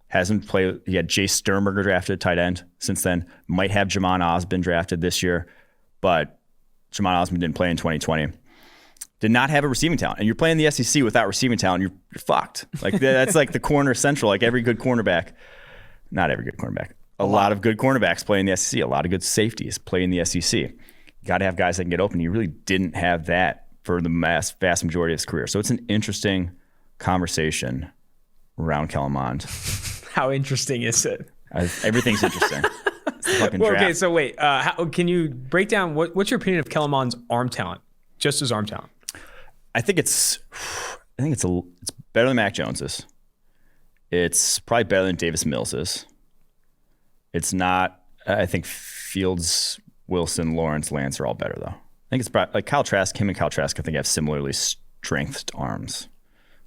Hasn't played. He had Jay Sternberger drafted, tight end, since then. Might have Jamon Osborne drafted this year, but Jamon Osborne didn't play in 2020. Did not have a receiving talent, and you're playing the SEC without receiving talent, you're fucked. Like that's like the corner central. Like every good cornerback, not every good cornerback. A lot of good cornerbacks play in the SEC. A lot of good safeties play in the SEC. Got to have guys that can get open. He really didn't have that for the vast majority of his career. So it's an interesting conversation around Kellen Mond. How interesting is it? Everything's interesting. Okay, so wait. Can you break down what's your opinion of Kellen Mond's arm talent? Just his arm talent. I think it's better than Mac Jones's. It's probably better than Davis Mills's. It's not. I think Fields, Wilson, Lawrence, Lance are all better though. I think it's probably, like Kyle Trask. Him and Kyle Trask, I think, have similarly strengthed arms.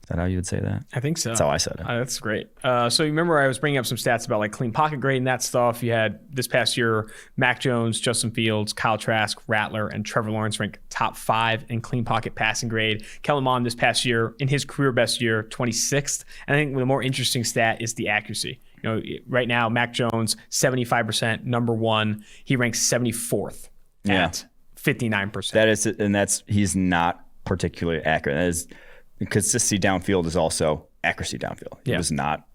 Is that how you would say that? I think so. That's how I said it. That's great. So you remember I was bringing up some stats about like clean pocket grade and that stuff. You had this past year, Mac Jones, Justin Fields, Kyle Trask, Rattler, and Trevor Lawrence ranked top 5 in clean pocket passing grade. Kellen Mond this past year, in his career best year, 26th. And I think the more interesting stat is the accuracy. You know, right now, Mac Jones, 75%, number 1. He ranks 74th at 59%. That is, and he's not particularly accurate. That is, consistency downfield is also accuracy downfield. He was not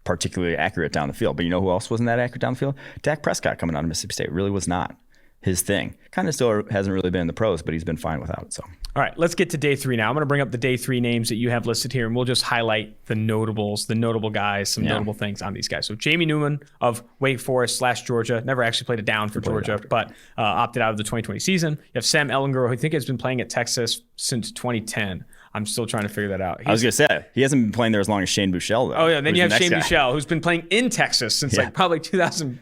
particularly accurate down the field. But you know who else wasn't that accurate down the field? Dak Prescott coming out of Mississippi State really was not his thing. Kind of still hasn't really been in the pros, but he's been fine without it. So, all right, let's get to day 3 now. I'm going to bring up the day 3 names that you have listed here, and we'll just highlight the notables, the notable guys, some notable things on these guys. So Jamie Newman of Wake Forest / Georgia, never actually played a down for Georgia, but opted out of the 2020 season. You have Sam Ehlinger, who I think has been playing at Texas since 2010. I'm still trying to figure that out. I was going to say, he hasn't been playing there as long as Shane Buechele, though. Oh, yeah. And then you have Shane Buechele, who's been playing in Texas since like probably 2000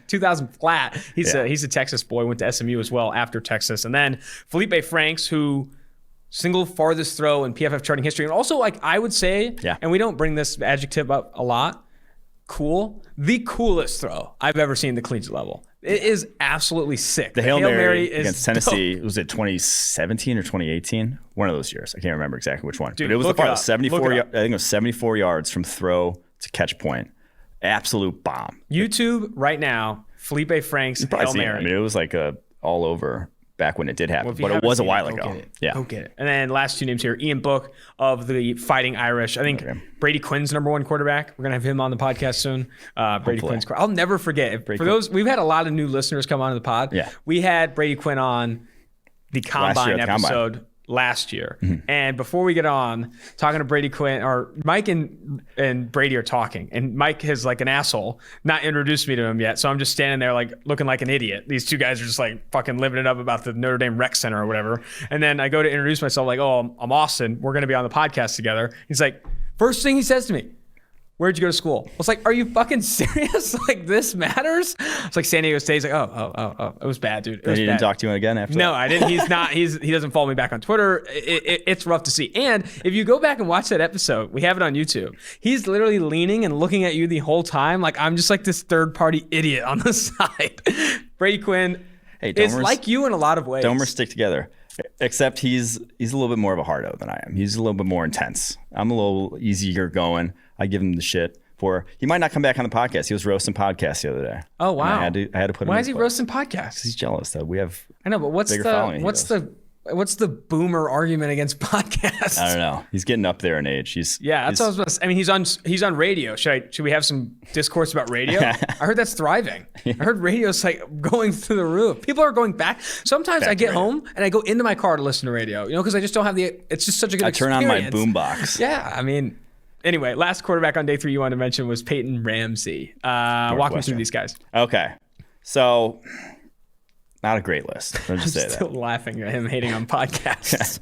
flat. He's a Texas boy, went to SMU as well after Texas. And then Felipe Franks, who single farthest throw in PFF charting history. And also, like I would say, and we don't bring this adjective up a lot, cool, the coolest throw I've ever seen at the collegiate level. It is absolutely sick. The Hail Mary against Tennessee, was it 2017 or 2018? One of those years. I can't remember exactly which one. Dude, but it was the part 74. I think it was 74 yards from throw to catch point. Absolute bomb. YouTube right now, Felipe Franks, Hail Mary. I mean, it was like a all over back when it did happen, but it was a while ago. Yeah. Go get it. And then last two names here, Ian Book of the Fighting Irish. I think Brady Quinn's number one quarterback. We're going to have him on the podcast soon. Brady Quinn's. I'll never forget. For those, we've had a lot of new listeners come onto the pod. Yeah. We had Brady Quinn on the Combine episode last year. Mm-hmm. And before we get on, talking to Brady Quinn, or Mike and Brady are talking, and Mike has like an asshole not introduced me to him yet. So I'm just standing there like looking like an idiot. These two guys are just like fucking living it up about the Notre Dame Rec Center or whatever. And then I go to introduce myself like, oh, I'm Austin. We're going to be on the podcast together. He's like, first thing he says to me, where'd you go to school? I was like, are you fucking serious? Like, this matters? It's like San Diego State. He's like, oh. It was bad, dude. You didn't talk to him again after No, that? I didn't. He doesn't follow me back on Twitter. It's rough to see. And if you go back and watch that episode, we have it on YouTube. He's literally leaning and looking at you the whole time. Like, I'm just like this third-party idiot on the side. Brady Quinn is like you in a lot of ways. Domers stick together. Except he's a little bit more of a hard-out than I am. He's a little bit more intense. I'm a little easier going. I give him the shit for. He might not come back on the podcast. He was roasting podcasts the other day. Oh wow! I had to put him. Why is he roasting podcasts? He's jealous that we have. I know, but what's the boomer argument against podcasts? I don't know. He's getting up there in age. That's what I was about to say. I mean, he's on radio. Should we have some discourse about radio? I heard that's thriving. I heard radio's like going through the roof. People are going back. Sometimes I get home and I go into my car to listen to radio. Because I just don't have it's just such a good experience. I turn on my boombox. Yeah, I mean. Anyway, last quarterback on day 3 you wanted to mention was Peyton Ramsey. Walk me through these guys. Okay. So, not a great list. I'll just say that. I'm still laughing at him hating on podcasts.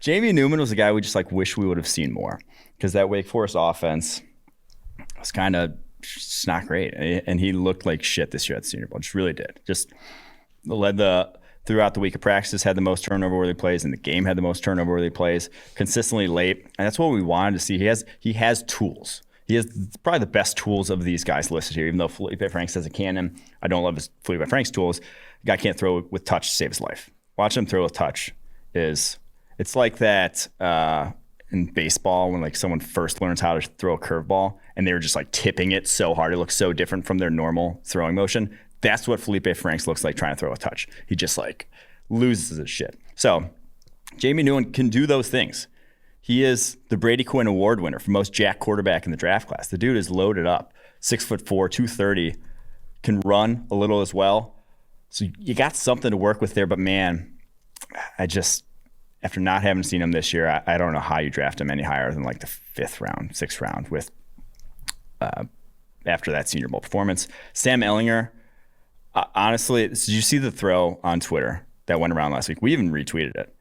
Jamie Newman was a guy we just like wish we would have seen more, because that Wake Forest offense was kind of just not great. And he looked like shit this year at the Senior Bowl. Just really did. Just led throughout the week of practices, had the most turnover-worthy plays, and the game had the most turnover-worthy plays, consistently late. And that's what we wanted to see. He has tools. He has probably the best tools of these guys listed here, even though Felipe Franks has a cannon. I don't love Felipe Franks' tools. The guy can't throw with touch to save his life. Watching him throw with touch it's like that in baseball when like someone first learns how to throw a curveball and they were just like tipping it so hard. It looks so different from their normal throwing motion. That's what Felipe Franks looks like trying to throw a touch. He just like loses his shit. So Jamie Newman can do those things. He is the Brady Quinn Award winner for most jack quarterback in the draft class. The dude is loaded up, 6'4", 230, can run a little as well. So you got something to work with there. But man, after not having seen him this year, I don't know how you draft him any higher than like the 5th round, 6th round with after that Senior Bowl performance. Sam Ehlinger. Honestly, did you see the throw on Twitter that went around last week? We even retweeted it.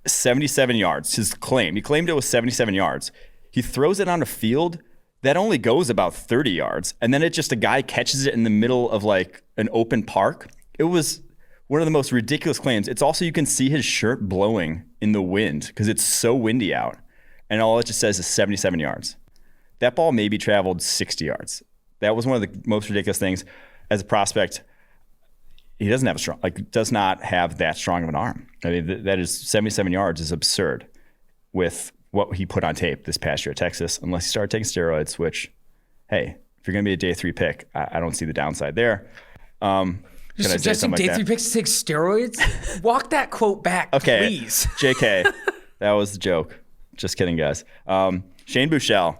77 yards, his claim. He claimed it was 77 yards. He throws it on a field that only goes about 30 yards, and then a guy catches it in the middle of like an open park. It was one of the most ridiculous claims. It's also, you can see his shirt blowing in the wind because it's so windy out, and all it just says is 77 yards. That ball maybe traveled 60 yards. That was one of the most ridiculous things. As a prospect, he does not have that strong of an arm. I mean, that is 77 yards is absurd with what he put on tape this past year at Texas, unless he started taking steroids, which, hey, if you're going to be a day 3 pick, I don't see the downside there. You're suggesting day 3 picks take steroids? Walk that quote back, please. JK, that was the joke. Just kidding, guys. Shane Buechele.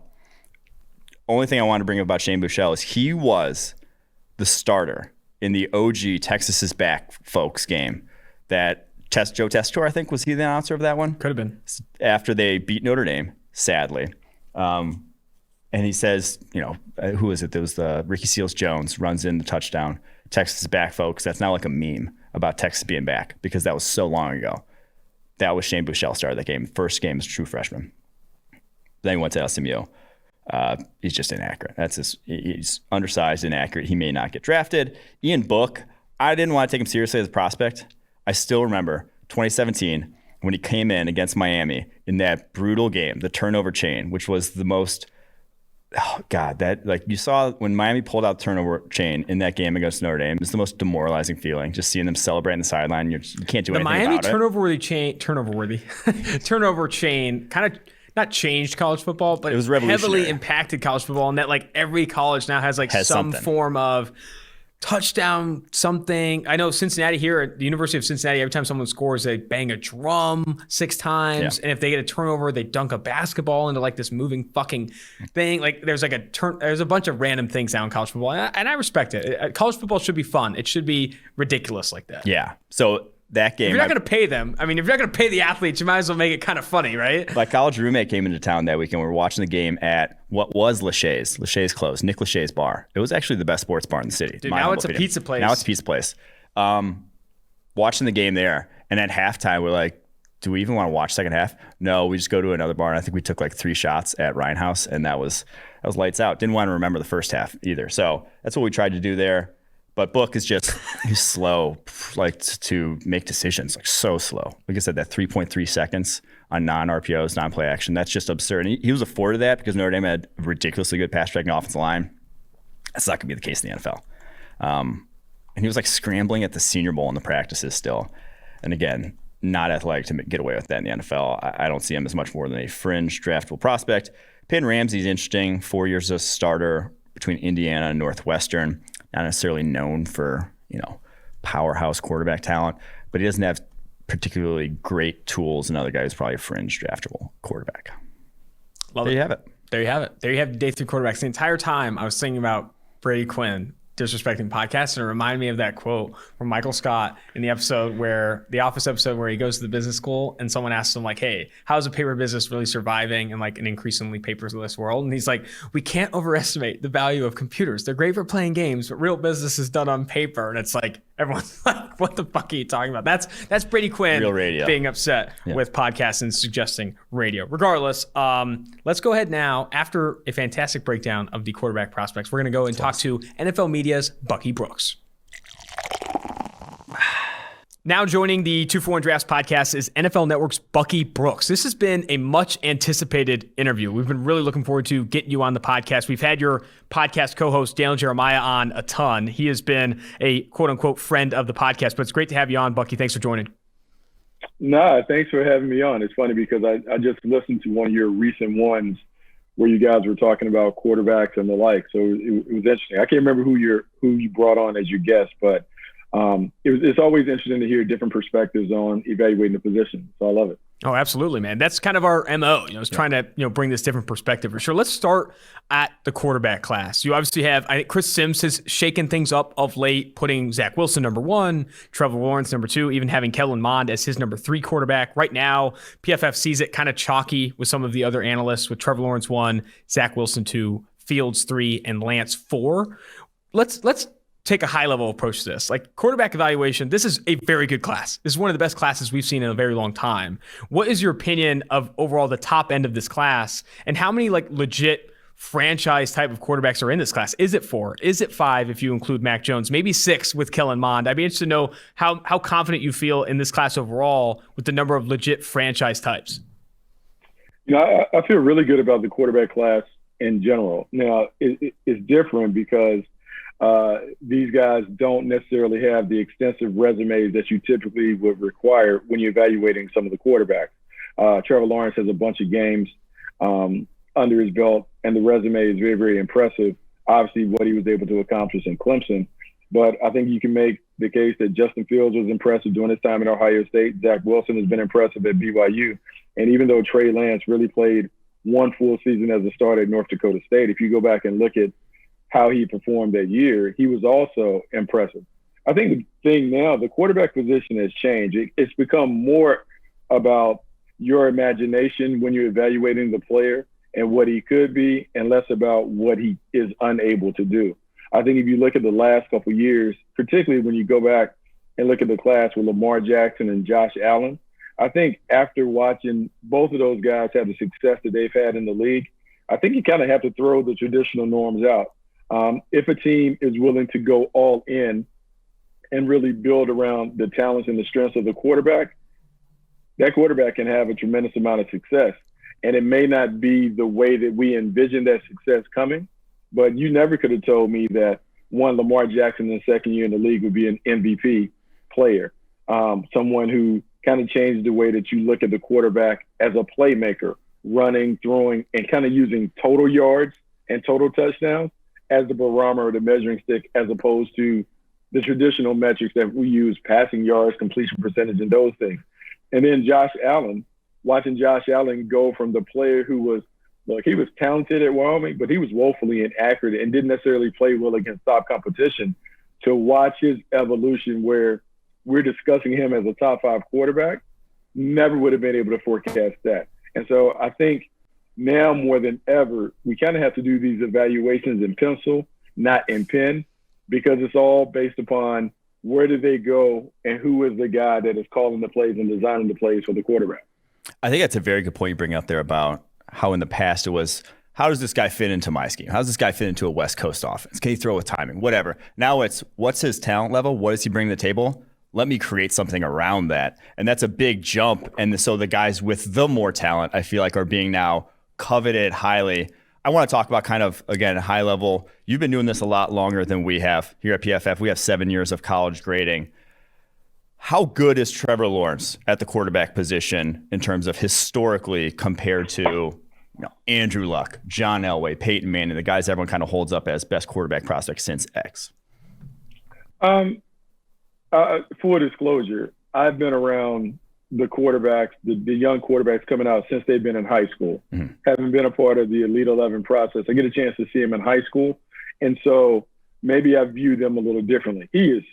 Only thing I want to bring up about Shane Buechele is he was the starter in the OG Texas is Back folks game that Joe Tessitore, I think, was he the announcer of that one? Could have been. After they beat Notre Dame, sadly. And he says, who is it? There was the Ricky Seals-Jones runs in the touchdown. Texas is back, folks. That's now like a meme about Texas being back because that was so long ago. That was Shane Buechele started that game. First game as a true freshman. Then he went to SMU. He's just inaccurate. He's undersized, inaccurate. He may not get drafted. Ian Book, I didn't want to take him seriously as a prospect. I still remember 2017 when he came in against Miami in that brutal game, the turnover chain, which was the most, you saw when Miami pulled out the turnover chain in that game against Notre Dame, it's the most demoralizing feeling, just seeing them celebrate on the sideline. You can't do anything about it. The Miami turnover chain kind of not changed college football, but it was heavily impacted college football, and that like every college now has some form of touchdown something. I know Cincinnati here at the University of Cincinnati, every time someone scores, they bang a drum 6 times. Yeah. And if they get a turnover, they dunk a basketball into like this moving fucking thing. Like there's like there's a bunch of random things now in college football. And I respect it. College football should be fun. It should be ridiculous like that. Yeah. So that game, if you're not going to pay them, I mean, if you're not going to pay the athletes, you might as well make it kind of funny, right? My college roommate came into town that weekend. We were watching the game at what was Lachey's. Lachey's closed. Nick Lachey's bar. It was actually the best sports bar in the city. Dude, now it's a pizza place. Now it's a pizza place. Watching the game there, and at halftime, we're like, do we even want to watch second half? No, we just go to another bar, and I think we took like 3 shots at Ryan House, and that was lights out. Didn't want to remember the first half either. So that's what we tried to do there. But Book is he's slow, like to make decisions, like so slow. Like I said, that 3.3 seconds on non-RPOs, non-play action, that's just absurd. And he was afforded that because Notre Dame had a ridiculously good pass tracking offensive line. That's not going to be the case in the NFL. And he was like scrambling at the Senior Bowl in the practices still. And again, not athletic to get away with that in the NFL. I don't see him as much more than a fringe draftable prospect. Peyton Ramsey's interesting. 4 years as a starter between Indiana and Northwestern. Not necessarily known for, powerhouse quarterback talent, but he doesn't have particularly great tools. Another guy who's probably a fringe draftable quarterback. There you have it. There you have it. There you have the day 3 quarterbacks. The entire time I was thinking about Brady Quinn disrespecting podcasts, and it reminded me of that quote from Michael Scott in the Office episode where he goes to the business school and someone asks him like, hey, how's a paper business really surviving in like an increasingly paperless world? And he's like, we can't overestimate the value of computers. They're great for playing games, but real business is done on paper. And it's like, everyone's like, what the fuck are you talking about? That's Brady Quinn real radio. Being upset with podcasts and suggesting radio. Regardless, let's go ahead now. After a fantastic breakdown of the quarterback prospects, we're going to go and talk to NFL Media's Bucky Brooks. Now joining the 2-for-1 Drafts podcast is NFL Network's Bucky Brooks. This has been a much anticipated interview. We've been really looking forward to getting you on the podcast. We've had your podcast co-host, Daniel Jeremiah, on a ton. He has been a quote-unquote friend of the podcast, but it's great to have you on, Bucky. Thanks for joining. Nah, thanks for having me on. It's funny because I just listened to one of your recent ones where you guys were talking about quarterbacks and the like. So it was interesting. I can't remember who you brought on as your guest, but it's always interesting to hear different perspectives on evaluating the position. So I love it. Oh, absolutely, man. That's kind of our MO. It's trying to bring this different perspective for sure. Let's start at the quarterback class. You obviously have, I think Chris Sims has shaken things up of late, putting Zach Wilson number 1, Trevor Lawrence number 2, even having Kellen Mond as his number 3 quarterback. Right now, PFF sees it kind of chalky with some of the other analysts, with Trevor Lawrence 1, Zach Wilson 2, Fields 3, and Lance 4. Let's take a high-level approach to this. Like quarterback evaluation, this is a very good class. This is one of the best classes we've seen in a very long time. What is your opinion of overall the top end of this class, and how many like legit franchise type of quarterbacks are in this class? Is it 4? Is it 5 if you include Mac Jones? Maybe 6 with Kellen Mond? I'd be interested to know how confident you feel in this class overall with the number of legit franchise types. I feel really good about the quarterback class in general. Now, it's different because these guys don't necessarily have the extensive resumes that you typically would require when you're evaluating some of the quarterbacks. Trevor Lawrence has a bunch of games under his belt, and the resume is very, very impressive. Obviously, what he was able to accomplish in Clemson. But I think you can make the case that Justin Fields was impressive during his time at Ohio State. Zach Wilson has been impressive at BYU. And even though Trey Lance really played one full season as a starter at North Dakota State, if you go back and look at how he performed that year, he was also impressive. I think the thing now, the quarterback position has changed. It's become more about your imagination when you're evaluating the player and what he could be, and less about what he is unable to do. I think if you look at the last couple of years, particularly when you go back and look at the class with Lamar Jackson and Josh Allen, I think after watching both of those guys have the success that they've had in the league, I think you kind of have to throw the traditional norms out. If a team is willing to go all in and really build around the talents and the strengths of the quarterback, that quarterback can have a tremendous amount of success. And it may not be the way that we envision that success coming, but you never could have told me that Lamar Jackson in the second year in the league would be an MVP player, someone who kind of changed the way that you look at the quarterback as a playmaker, running, throwing, and kind of using total yards and total touchdowns as the barometer or the measuring stick, as opposed to the traditional metrics that we use, passing yards, completion percentage, and those things. And then Josh Allen, watching Josh Allen go from the player who was, look, he was talented at Wyoming, but he was woefully inaccurate and didn't necessarily play well against top competition, to watch his evolution where we're discussing him as a top 5 quarterback, never would have been able to forecast that. And so I think now more than ever, we kind of have to do these evaluations in pencil, not in pen, because it's all based upon where did they go and who is the guy that is calling the plays and designing the plays for the quarterback. I think that's a very good point you bring up there about how in the past it was, how does this guy fit into my scheme? How does this guy fit into a West Coast offense? Can he throw with timing? Whatever. Now it's, what's his talent level? What does he bring to the table? Let me create something around that. And that's a big jump. And so the guys with the more talent, I feel like, are being now coveted highly. I want to talk about kind of, again, high level. You've been doing this a lot longer than we have here at PFF. We have 7 years of college grading. How good is Trevor Lawrence at the quarterback position in terms of historically compared to Andrew Luck, John Elway, Peyton Manning, the guys everyone kind of holds up as best quarterback prospects since X? Full disclosure, I've been around the quarterbacks, the young quarterbacks coming out since they've been in high school. Mm-hmm. Having been a part of the Elite 11 process, I get a chance to see him in high school. And so maybe I view them a little differently. He is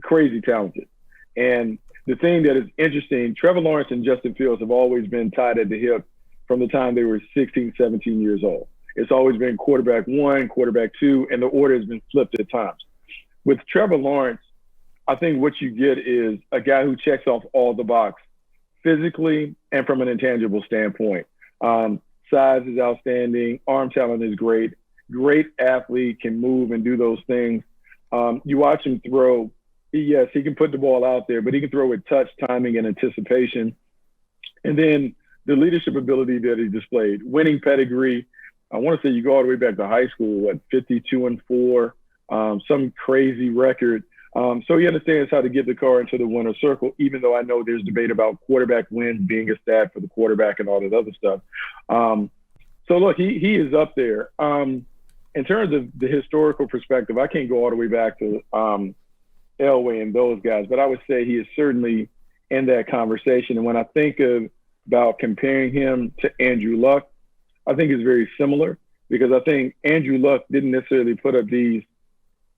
crazy talented. And the thing that is interesting, Trevor Lawrence and Justin Fields have always been tied at the hip from the time they were 16, 17 years old. It's always been quarterback 1, quarterback 2, and the order has been flipped at times. With Trevor Lawrence, I think what you get is a guy who checks off all the box physically and from an intangible standpoint. Size is outstanding. Arm talent is great. Great athlete, can move and do those things. You watch him throw. Yes, he can put the ball out there, but he can throw with touch, timing, and anticipation. And then the leadership ability that he displayed, winning pedigree. I want to say you go all the way back to high school, 52-4, some crazy record. So he understands how to get the car into the winner's circle, even though I know there's debate about quarterback wins being a stat for the quarterback and all that other stuff. So look, he is up there. In terms of the historical perspective, I can't go all the way back to Elway and those guys, but I would say he is certainly in that conversation. And when I think about comparing him to Andrew Luck, I think it's very similar, because I think Andrew Luck didn't necessarily put up these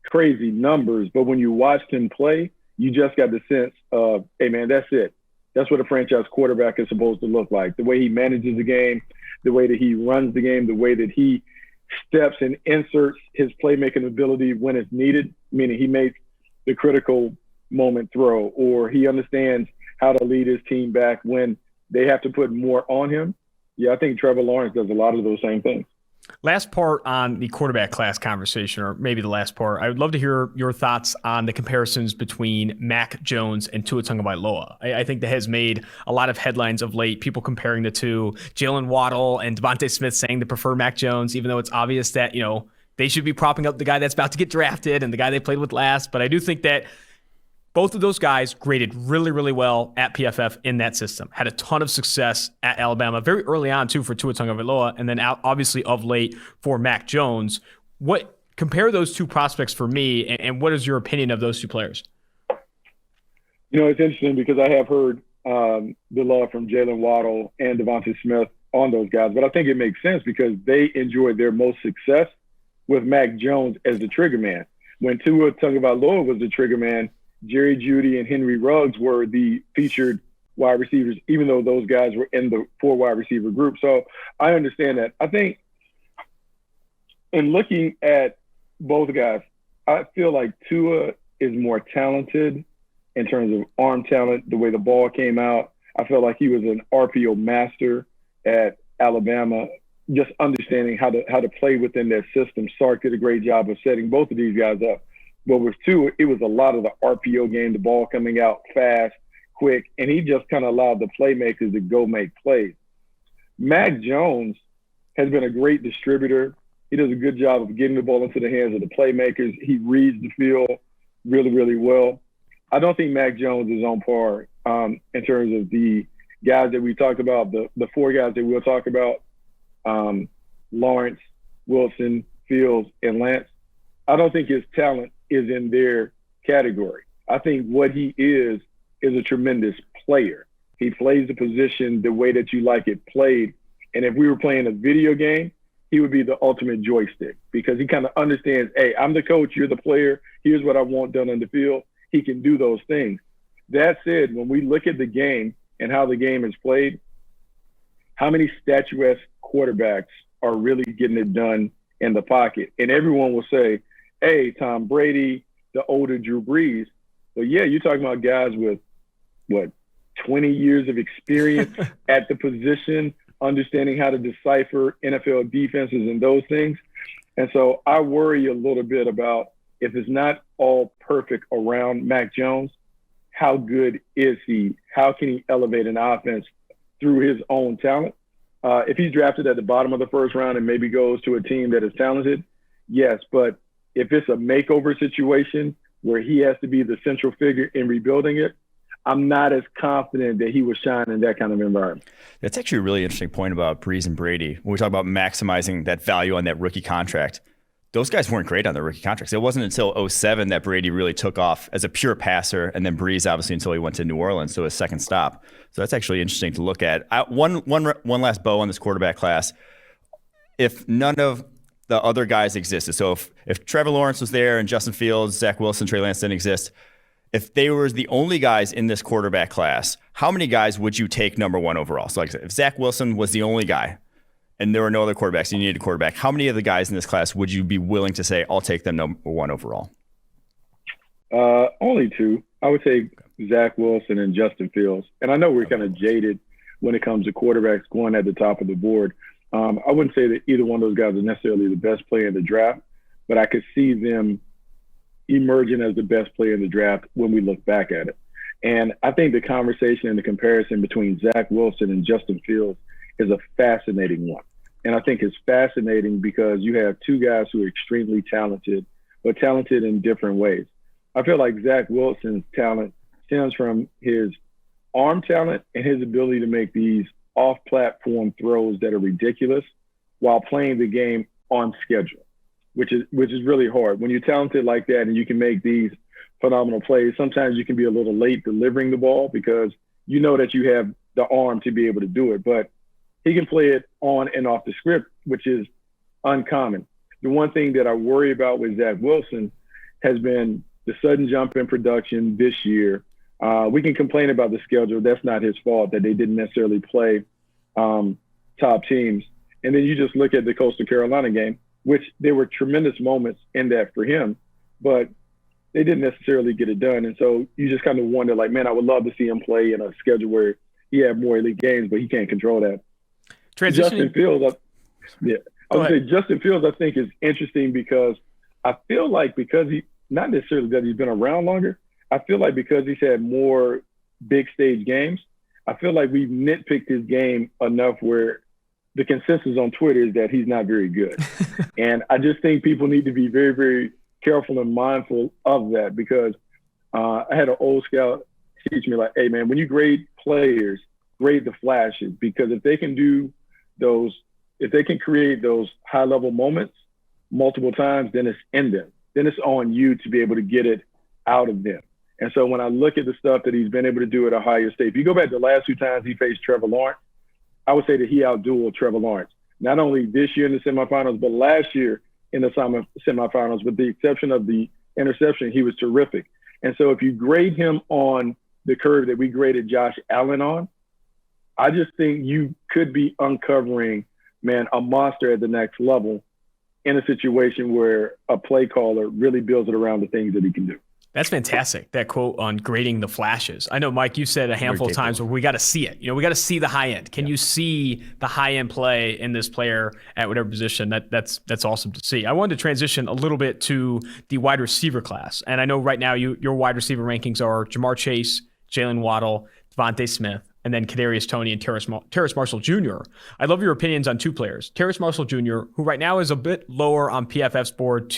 crazy numbers, but when you watched him play, you just got the sense of, hey man, that's it. That's what a franchise quarterback is supposed to look like. The way he manages the game, the way that he runs the game, the way that he steps and inserts his playmaking ability when it's needed, meaning he makes the critical moment throw, or he understands how to lead his team back when they have to put more on him. Yeah, I think Trevor Lawrence does a lot of those same things. Last part on the quarterback class conversation, or maybe the last part, I would love to hear your thoughts on the comparisons between Mac Jones and Tua Tagovailoa. I think that has made a lot of headlines of late, people comparing the two, Jalen Waddle and Devontae Smith saying they prefer Mac Jones, even though it's obvious that, they should be propping up the guy that's about to get drafted and the guy they played with last. But I do think that both of those guys graded really, really well at PFF in that system. Had a ton of success at Alabama very early on, too, for Tua Tagovailoa, and then obviously of late for Mac Jones. Compare those two prospects for me, and what is your opinion of those two players? It's interesting because I have heard the love from Jalen Waddle and Devontae Smith on those guys, but I think it makes sense because they enjoyed their most success with Mac Jones as the trigger man. When Tua Tagovailoa was the trigger man, Jerry Jeudy and Henry Ruggs were the featured wide receivers, even though those guys were in the 4 wide receiver group. So I understand that. I think in looking at both guys, I feel like Tua is more talented in terms of arm talent, the way the ball came out. I felt like he was an RPO master at Alabama, just understanding how to play within that system. Sark did a great job of setting both of these guys up. But with Tua, it was a lot of the RPO game, the ball coming out fast, quick, and he just kind of allowed the playmakers to go make plays. Mac Jones has been a great distributor. He does a good job of getting the ball into the hands of the playmakers. He reads the field really, really well. I don't think Mac Jones is on par in terms of the guys that we talked about, the 4 guys that we'll talk about, Lawrence, Wilson, Fields and Lance, I don't think his talent is in their category. I think what he is a tremendous player. He plays the position the way that you like it played. And if we were playing a video game, he would be the ultimate joystick because he kind of understands, hey, I'm the coach, you're the player. Here's what I want done on the field. He can do those things. That said, when we look at the game and how the game is played, how many statuesque quarterbacks are really getting it done in the pocket? And everyone will say, hey, Tom Brady, the older Drew Brees. But yeah, you're talking about guys with, 20 years of experience at the position, understanding how to decipher NFL defenses and those things. And so I worry a little bit about if it's not all perfect around Mac Jones, how good is he? How can he elevate an offense through his own talent? If he's drafted at the bottom of the first round and maybe goes to a team that is talented, yes. But if it's a makeover situation where he has to be the central figure in rebuilding it, I'm not as confident that he would shine in that kind of environment. That's actually a really interesting point about Brees and Brady. When we talk about maximizing that value on that rookie contract, those guys weren't great on their rookie contracts. It wasn't until 2007 that Brady really took off as a pure passer, and then Brees obviously until he went to New Orleans, so his second stop. So that's actually interesting to look at. One last bow on this quarterback class. If none of the other guys existed, so if Trevor Lawrence was there and Justin Fields, Zach Wilson, Trey Lance didn't exist, if they were the only guys in this quarterback class, how many guys would you take number one overall? So like I said, if Zach Wilson was the only guy and there were no other quarterbacks, you needed a quarterback, how many of the guys in this class would you be willing to say, I'll take them number one overall? Only two. I would take Zach Wilson and Justin Fields. And I know we're kind of jaded when it comes to quarterbacks going at the top of the board. I wouldn't say that either one of those guys is necessarily the best player in the draft, but I could see them emerging as the best player in the draft when we look back at it. And I think the conversation and the comparison between Zach Wilson and Justin Fields is a fascinating one. And I think it's fascinating because you have two guys who are extremely talented, but talented in different ways. I feel like Zach Wilson's talent stems from his arm talent and his ability to make these off-platform throws that are ridiculous while playing the game on schedule, which is really hard. When you're talented like that and you can make these phenomenal plays, sometimes you can be a little late delivering the ball because you know that you have the arm to be able to do it. But he can play it on and off the script, which is uncommon. The one thing that I worry about with Zach Wilson has been the sudden jump in production this year. We can complain about the schedule. That's not his fault that they didn't necessarily play top teams. And then you just look at the Coastal Carolina game, which there were tremendous moments in that for him, but they didn't necessarily get it done. And so you just kind of wonder, like, man, I would love to see him play in a schedule where he had more elite games, but he can't control that. Justin Fields, I would say Justin Fields, I think, is interesting because I feel like because he, not necessarily that he's been around longer, I feel like because he's had more big stage games, I feel like we've nitpicked his game enough where the consensus on Twitter is that he's not very good. And I just think people need to be very, very careful and mindful of that because I had an old scout teach me like, hey, man, when you grade players, grade the flashes because if they can do those, if they can create those high-level moments multiple times, then it's in them. Then it's on you to be able to get it out of them. And so when I look at the stuff that he's been able to do at Ohio State, if you go back to the last two times he faced Trevor Lawrence, I would say that he outdueled Trevor Lawrence. Not only this year in the semifinals, but last year in the semifinals, with the exception of the interception, he was terrific. And so if you grade him on the curve that we graded Josh Allen on, I just think you could be uncovering, man, a monster at the next level in a situation where a play caller really builds it around the things that he can do. That's fantastic, that quote on grading the flashes. I know, Mike, you said a handful of times where we got to see it. You know, we got to see the high end. Can you see the high end play in this player at whatever position? That's awesome to see. I wanted to transition a little bit to the wide receiver class. And I know right now your wide receiver rankings are Jamar Chase, Jalen Waddle, Devontae Smith, and then Kadarius Toney and Terrace Marshall Jr. I love your opinions on two players. Terrace Marshall Jr., who right now is a bit lower on PFF's board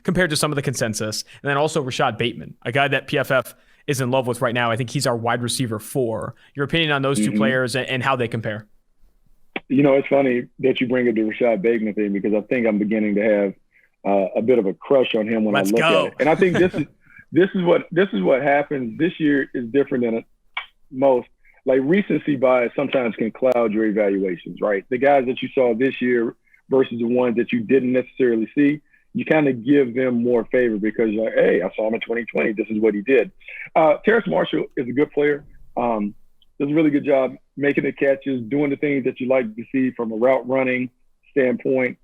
compared to some of the consensus, and then also Rashad Bateman, a guy that PFF is in love with right now. I think he's our wide receiver 4. Your opinion on those two players and how they compare? You know, it's funny that you bring up the Rashad Bateman thing because I think I'm beginning to have a bit of a crush on him when I look at it. And I think this is what happens this year is different than most. Like recency bias sometimes can cloud your evaluations, right? The guys that you saw this year versus the ones that you didn't necessarily see, you kind of give them more favor because you're like, hey, I saw him in 2020. This is what he did. Terrace Marshall is a good player. Does a really good job making the catches, doing the things that you like to see from a route running standpoint,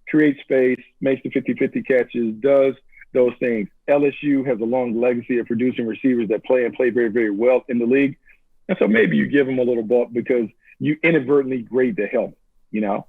creates space, makes the 50-50 catches, does those things. LSU has a long legacy of producing receivers that play very, very well in the league. And so maybe you give them a little bump because you inadvertently grade the helmet, you know?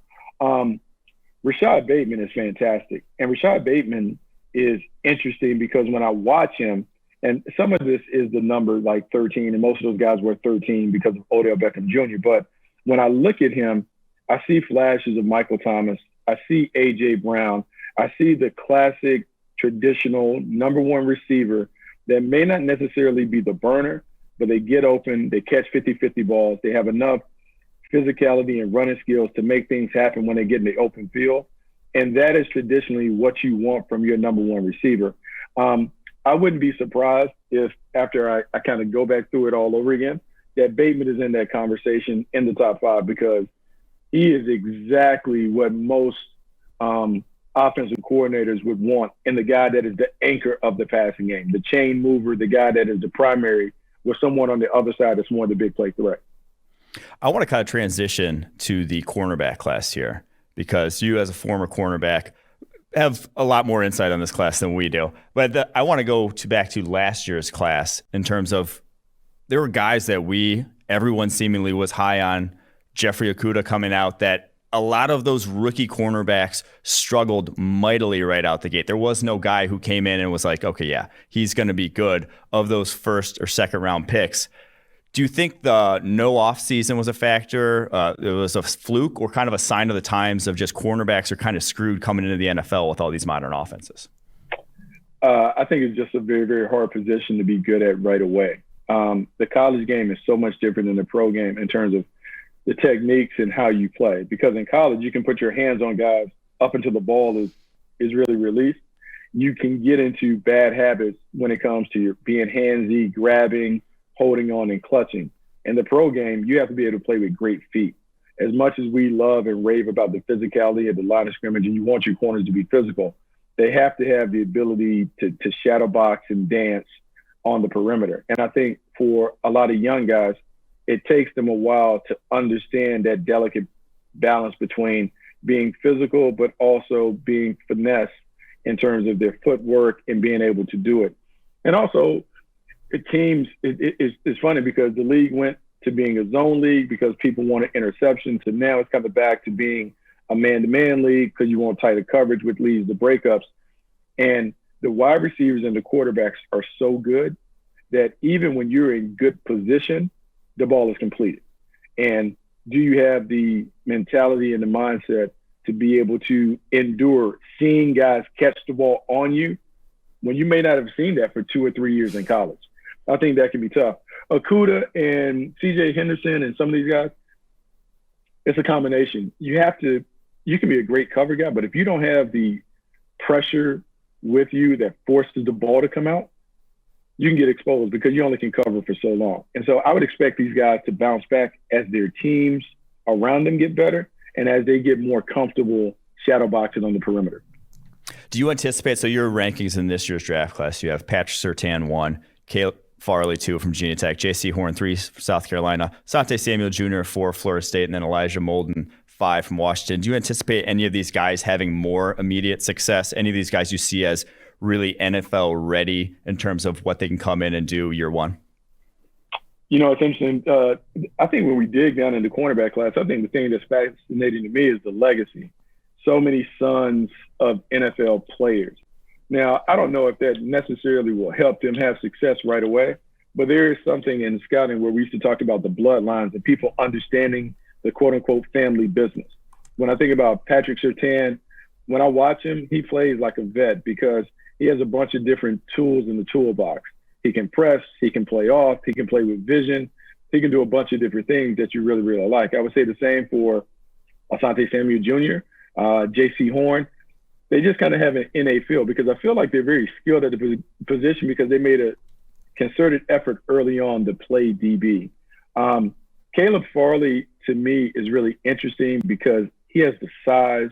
Rashad Bateman is fantastic. And Rashad Bateman is interesting because when I watch him, and some of this is the number like 13, and most of those guys were 13 because of Odell Beckham Jr. But when I look at him, I see flashes of Michael Thomas. I see A.J. Brown. I see the classic, traditional number one receiver that may not necessarily be the burner, but they get open, they catch 50-50 balls. They have enough physicality and running skills to make things happen when they get in the open field. And that is traditionally what you want from your number one receiver. I wouldn't be surprised if after I kind of go back through it all over again, that Bateman is in that conversation in the top 5 because he is exactly what most offensive coordinators would want in the guy that is the anchor of the passing game, the chain mover, the guy that is the primary with someone on the other side that's more the big play threat. I want to kind of transition to the cornerback class here because you as a former cornerback have a lot more insight on this class than we do. But I want to go back to last year's class in terms of there were guys that everyone seemingly was high on, Jeffrey Okudah coming out, that a lot of those rookie cornerbacks struggled mightily right out the gate. There was no guy who came in and was like, okay, yeah, he's going to be good of those first or second round picks. Do you think the no offseason was a factor? It was a fluke or kind of a sign of the times of just cornerbacks are kind of screwed coming into the NFL with all these modern offenses? I think it's just a very, very hard position to be good at right away. The college game is so much different than the pro game in terms of the techniques and how you play. Because in college, you can put your hands on guys up until the ball is really released. You can get into bad habits when it comes to your being handsy, grabbing, holding on, and clutching. In the pro game, you have to be able to play with great feet. As much as we love and rave about the physicality of the line of scrimmage, and you want your corners to be physical, they have to have the ability to shadow box and dance on the perimeter. And I think for a lot of young guys, it takes them a while to understand that delicate balance between being physical, but also being finesse in terms of their footwork and being able to do it. And also, it's funny because the league went to being a zone league because people wanted interceptions, and now it's kind of back to being a man-to-man league because you want tighter coverage, which leads to breakups. And the wide receivers and the quarterbacks are so good that even when you're in good position, the ball is completed. And do you have the mentality and the mindset to be able to endure seeing guys catch the ball on you when you may not have seen that for 2 or 3 years in college? I think that can be tough. Okudah and C.J. Henderson and some of these guys, it's a combination. You can be a great cover guy, but if you don't have the pressure with you that forces the ball to come out, you can get exposed because you only can cover for so long. And so I would expect these guys to bounce back as their teams around them get better and as they get more comfortable shadow boxing on the perimeter. Do you anticipate, so your rankings in this year's draft class, you have Patrick Surtain 1, Caleb Farley 2 from Virginia Tech, J.C. Horn 3 from South Carolina, Asante Samuel Jr. 4 Florida State, and then Elijah Molden 5 from Washington. Do you anticipate any of these guys having more immediate success? Any of these guys you see as really NFL ready in terms of what they can come in and do year one? You know, it's interesting. I think when we dig down into cornerback class, I think the thing that's fascinating to me is the legacy. So many sons of NFL players. Now, I don't know if that necessarily will help them have success right away, but there is something in scouting where we used to talk about the bloodlines and people understanding the quote-unquote family business. When I think about Patrick Surtain, when I watch him, he plays like a vet because he has a bunch of different tools in the toolbox. He can press, he can play off, he can play with vision, he can do a bunch of different things that you really, really like. I would say the same for Asante Samuel Jr., J.C. Horn. they just kind of have an innate feel, because I feel like they're very skilled at the position because they made a concerted effort early on to play DB. Caleb Farley, to me, is really interesting because he has the size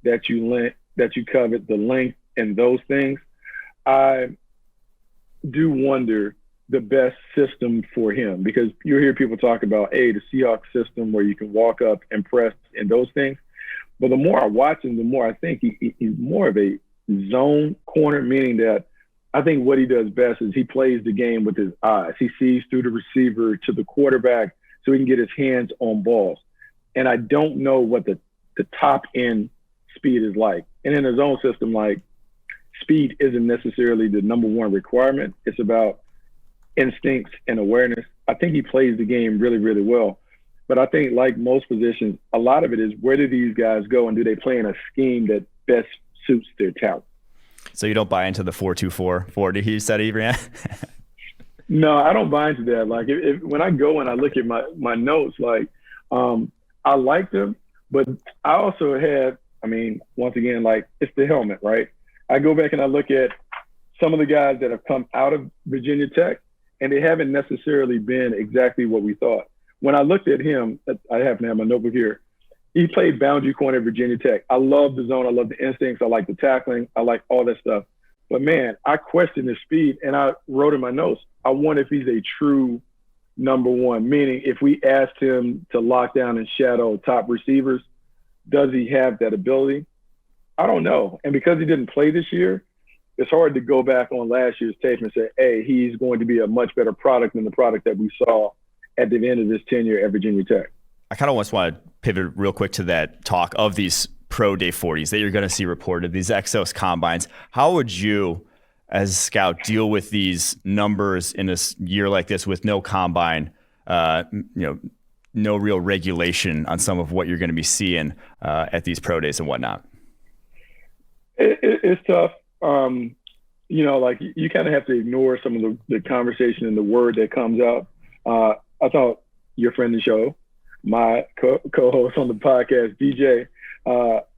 that you covet, the length and those things. I do wonder the best system for him, because you hear people talk about, the Seahawks system where you can walk up and press and those things. But the more I watch him, the more I think he's more of a zone corner, meaning that I think what he does best is he plays the game with his eyes. He sees through the receiver to the quarterback so he can get his hands on balls. And I don't know what the top end speed is like. And in a zone system, like, speed isn't necessarily the number one requirement. It's about instincts and awareness. I think he plays the game really, really well. But I think, like most positions, a lot of it is, where do these guys go, and do they play in a scheme that best suits their talent? So you don't buy into the 4-2-4 40 he said he ran? No, I don't buy into that. Like, when I go and I look at my notes, like, I like them, but I also have, once again, like, it's the helmet, right? I go back and I look at some of the guys that have come out of Virginia Tech, and they haven't necessarily been exactly what we thought. When I looked at him, I happen to have my notebook here, he played boundary corner at Virginia Tech. I love the zone. I love the instincts. I like the tackling. I like all that stuff. But, man, I question his speed, and I wrote in my notes, I wonder if he's a true number one, meaning if we asked him to lock down and shadow top receivers, does he have that ability? I don't know. And because he didn't play this year, it's hard to go back on last year's tape and say, hey, he's going to be a much better product than the product that we saw at the end of his tenure at Virginia Tech. I kind of just want to pivot real quick to that talk of these pro day 40s that you're going to see reported, these Exos combines. How would you, as a scout, deal with these numbers in a year like this with no combine, no real regulation on some of what you're going to be seeing at these pro days and whatnot? It's tough. Like, you kind of have to ignore some of the conversation and the word that comes out. I thought your friend of the show, my co-host on the podcast, DJ,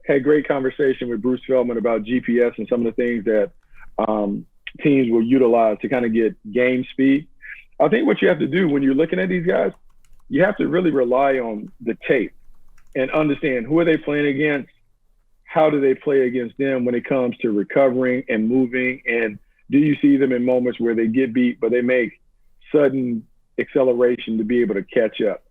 had great conversation with Bruce Feldman about GPS and some of the things that teams will utilize to kind of get game speed. I think what you have to do when you're looking at these guys, you have to really rely on the tape and understand who are they playing against, how do they play against them when it comes to recovering and moving, and do you see them in moments where they get beat but they make sudden acceleration to be able to catch up.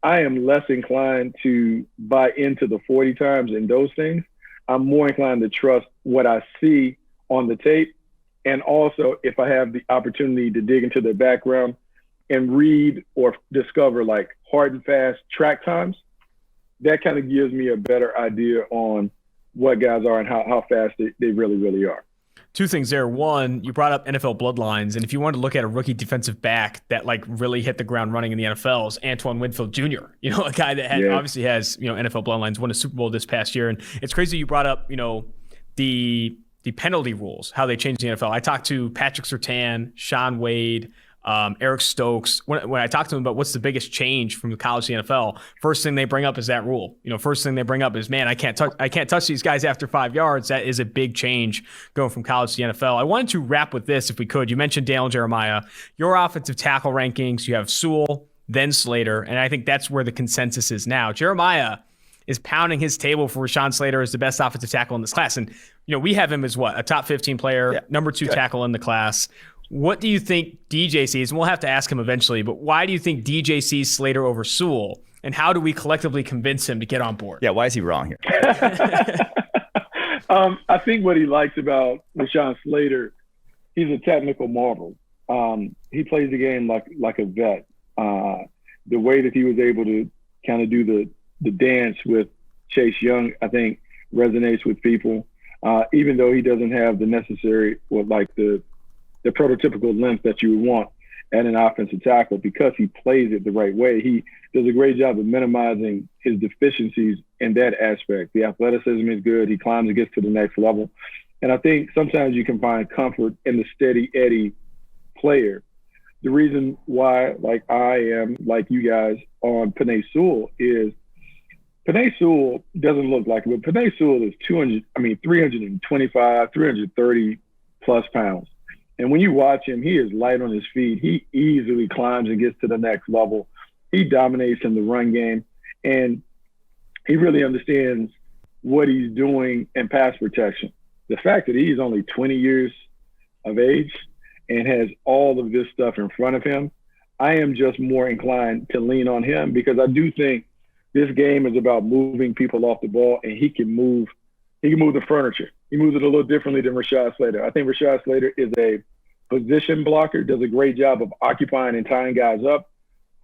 I am less inclined to buy into the 40 times and those things. I'm more inclined to trust what I see on the tape, and also if I have the opportunity to dig into their background and read or discover like hard and fast track times, that kind of gives me a better idea on what guys are and how fast they really, really are. Two things there. One, you brought up NFL bloodlines, and if you wanted to look at a rookie defensive back that like really hit the ground running in the NFL, is Antoine Winfield Jr. A guy that obviously has NFL bloodlines, won a Super Bowl this past year, and it's crazy you brought up the penalty rules, how they changed the NFL. I talked to Patrick Surtain, Sean Wade, Eric Stokes. When I talk to them about what's the biggest change from the college to the NFL, first thing they bring up is that rule. First thing they bring up is, man, I can't touch these guys after 5 yards. That is a big change going from college to the NFL. I wanted to wrap with this, if we could. You mentioned Dale Jeremiah. Your offensive tackle rankings, you have Sewell, then Slater, and I think that's where the consensus is now. Jeremiah is pounding his table for Rashawn Slater as the best offensive tackle in this class. And, we have him as a top 15 player, number 2 tackle in the class. What do you think DJ sees? And we'll have to ask him eventually, but why do you think DJ sees Slater over Sewell? And how do we collectively convince him to get on board? Yeah, why is he wrong here? I think what he likes about Rashawn Slater, he's a technical marvel. He plays the game like a vet. The way that he was able to kind of do the dance with Chase Young, I think, resonates with people. Even though he doesn't have the necessary, the prototypical length that you would want at an offensive tackle, because he plays it the right way. He does a great job of minimizing his deficiencies in that aspect. The athleticism is good. He climbs and gets to the next level. And I think sometimes you can find comfort in the steady Eddie player. The reason why, I am, like you guys, on Penei Sewell is Penei Sewell doesn't look like it, but Penei Sewell is 325, 330 plus pounds. And when you watch him, he is light on his feet. He easily climbs and gets to the next level. He dominates in the run game, and he really understands what he's doing in pass protection. The fact that he's only 20 years of age and has all of this stuff in front of him, I am just more inclined to lean on him because I do think this game is about moving people off the ball, and he can move the furniture. He moves it a little differently than Rashad Slater. I think Rashad Slater is a position blocker, does a great job of occupying and tying guys up.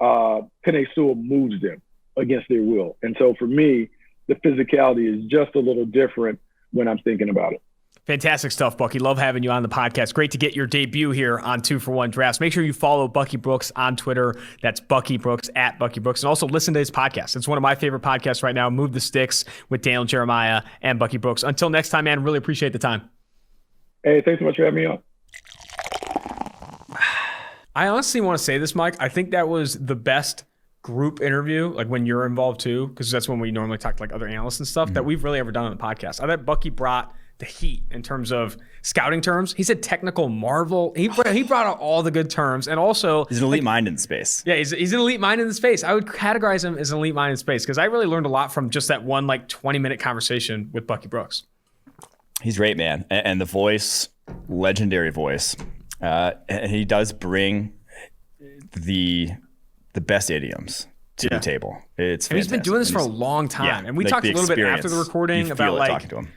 Penei Sewell moves them against their will. And so for me, the physicality is just a little different when I'm thinking about it. Fantastic stuff, Bucky. Love having you on the podcast. Great to get your debut here on 2-for-1 Drafts. Make sure you follow Bucky Brooks on Twitter. That's Bucky Brooks, at Bucky Brooks. And also listen to his podcast. It's one of my favorite podcasts right now, Move the Sticks with Daniel Jeremiah and Bucky Brooks. Until next time, man, really appreciate the time. Hey, thanks so much for having me on. I honestly want to say this, Mike. I think that was the best group interview, like when you're involved too, because that's when we normally talk to like other analysts and stuff, that we've really ever done on the podcast. I thought Bucky brought the heat in terms of scouting terms. He said technical marvel. He brought out all the good terms, and also he's an elite mind in the space. Yeah, he's an elite mind in the space. I would categorize him as an elite mind in space because I really learned a lot from just that one like 20-minute conversation with Bucky Brooks. He's great, man, and the voice, legendary voice. And he does bring the best idioms to the table. It's fantastic. And he's been doing this for a long time. And we talked a little bit after the recording about like talking to him.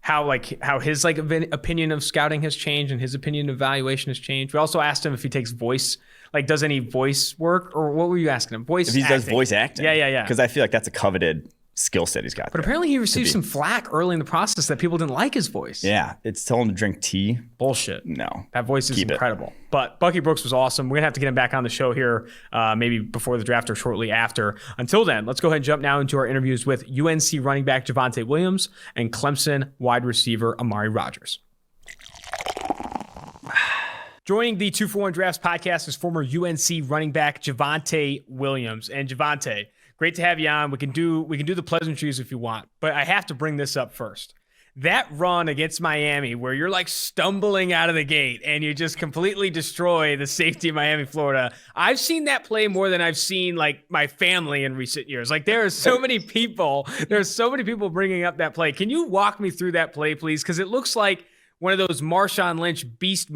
How his like opinion of scouting has changed and his opinion of evaluation has changed. We also asked him if he takes voice, like does any voice work, or what were you asking him? Voice acting. If he does voice acting. Yeah. Because I feel like that's a coveted skill set he's got. But apparently he received some flack early in the process that people didn't like his voice. Yeah, it's telling him to drink tea. Bullshit. No. That voice is incredible. But Bucky Brooks was awesome. We're going to have to get him back on the show here maybe before the draft or shortly after. Until then, let's go ahead and jump now into our interviews with UNC running back Javonte Williams and Clemson wide receiver Amari Rodgers. Joining the 2-for-1 Drafts podcast is former UNC running back Javonte Williams. And Javonte, great to have you on. We can do the pleasantries if you want, but I have to bring this up first. That run against Miami where you're like stumbling out of the gate and you just completely destroy the safety of Miami, Florida. I've seen that play more than I've seen like my family in recent years. Like there's so many people bringing up that play. Can you walk me through that play, please? Because it looks like one of those Marshawn Lynch beast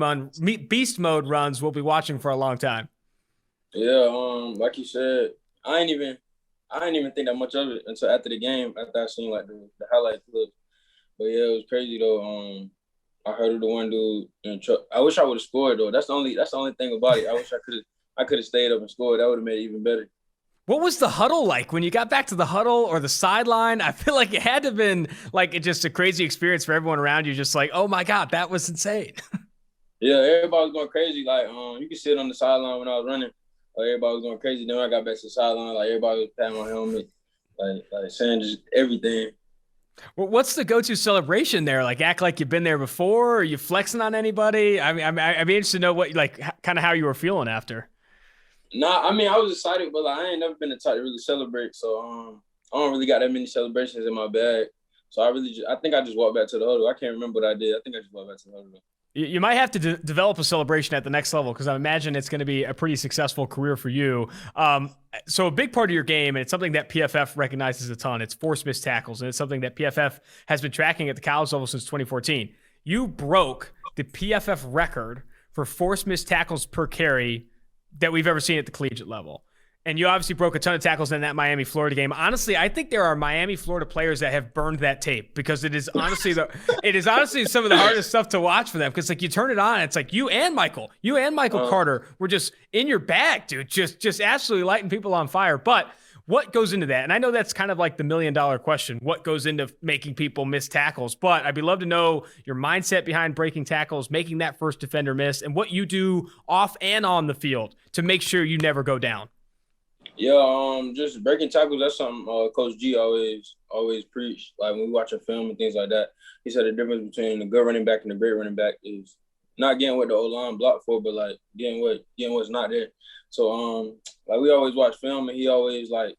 mode runs we'll be watching for a long time. Yeah, like you said, I didn't even think that much of it until after the game, after I seen like the highlight clip. But yeah, it was crazy though. I heard of the one dude in truck. I wish I would have scored though. That's the only thing about it. I wish I could have stayed up and scored. That would have made it even better. What was the huddle like when you got back to the huddle or the sideline? I feel like it had to have been like just a crazy experience for everyone around you. Just like, oh my God, that was insane. Yeah, everybody was going crazy. Like, you could sit on the sideline when I was running. Like, everybody was going crazy. Then when I got back to the sideline, like everybody was patting my helmet, like saying just everything. Well, what's the go-to celebration there? Like, act like you've been there before? Are you flexing on anybody? I mean, I'd be interested to know what, like, kind of how you were feeling after. Nah, I mean, I was excited, but like, I ain't never been the type to really celebrate. So I don't really got that many celebrations in my bag. So I think I just walked back to the huddle. I can't remember what I did. I think I just walked back to the huddle. You might have to develop a celebration at the next level because I imagine it's going to be a pretty successful career for you. So a big part of your game, and it's something that PFF recognizes a ton, it's forced missed tackles, and it's something that PFF has been tracking at the college level since 2014. You broke the PFF record for forced missed tackles per carry that we've ever seen at the collegiate level. And you obviously broke a ton of tackles in that Miami-Florida game. Honestly, I think there are Miami-Florida players that have burned that tape because it is honestly some of the hardest stuff to watch for them. Because like you turn it on, it's like you and Michael Carter were just in your bag, dude, just absolutely lighting people on fire. But what goes into that? And I know that's kind of like the $1 million question. What goes into making people miss tackles? But I'd love to know your mindset behind breaking tackles, making that first defender miss, and what you do off and on the field to make sure you never go down. Yeah, just breaking tackles, that's something Coach G always preached. Like when we watch a film and things like that, he said the difference between a good running back and a great running back is not getting what the O-line blocked for, but like getting what's not there. So like we always watch film and he always like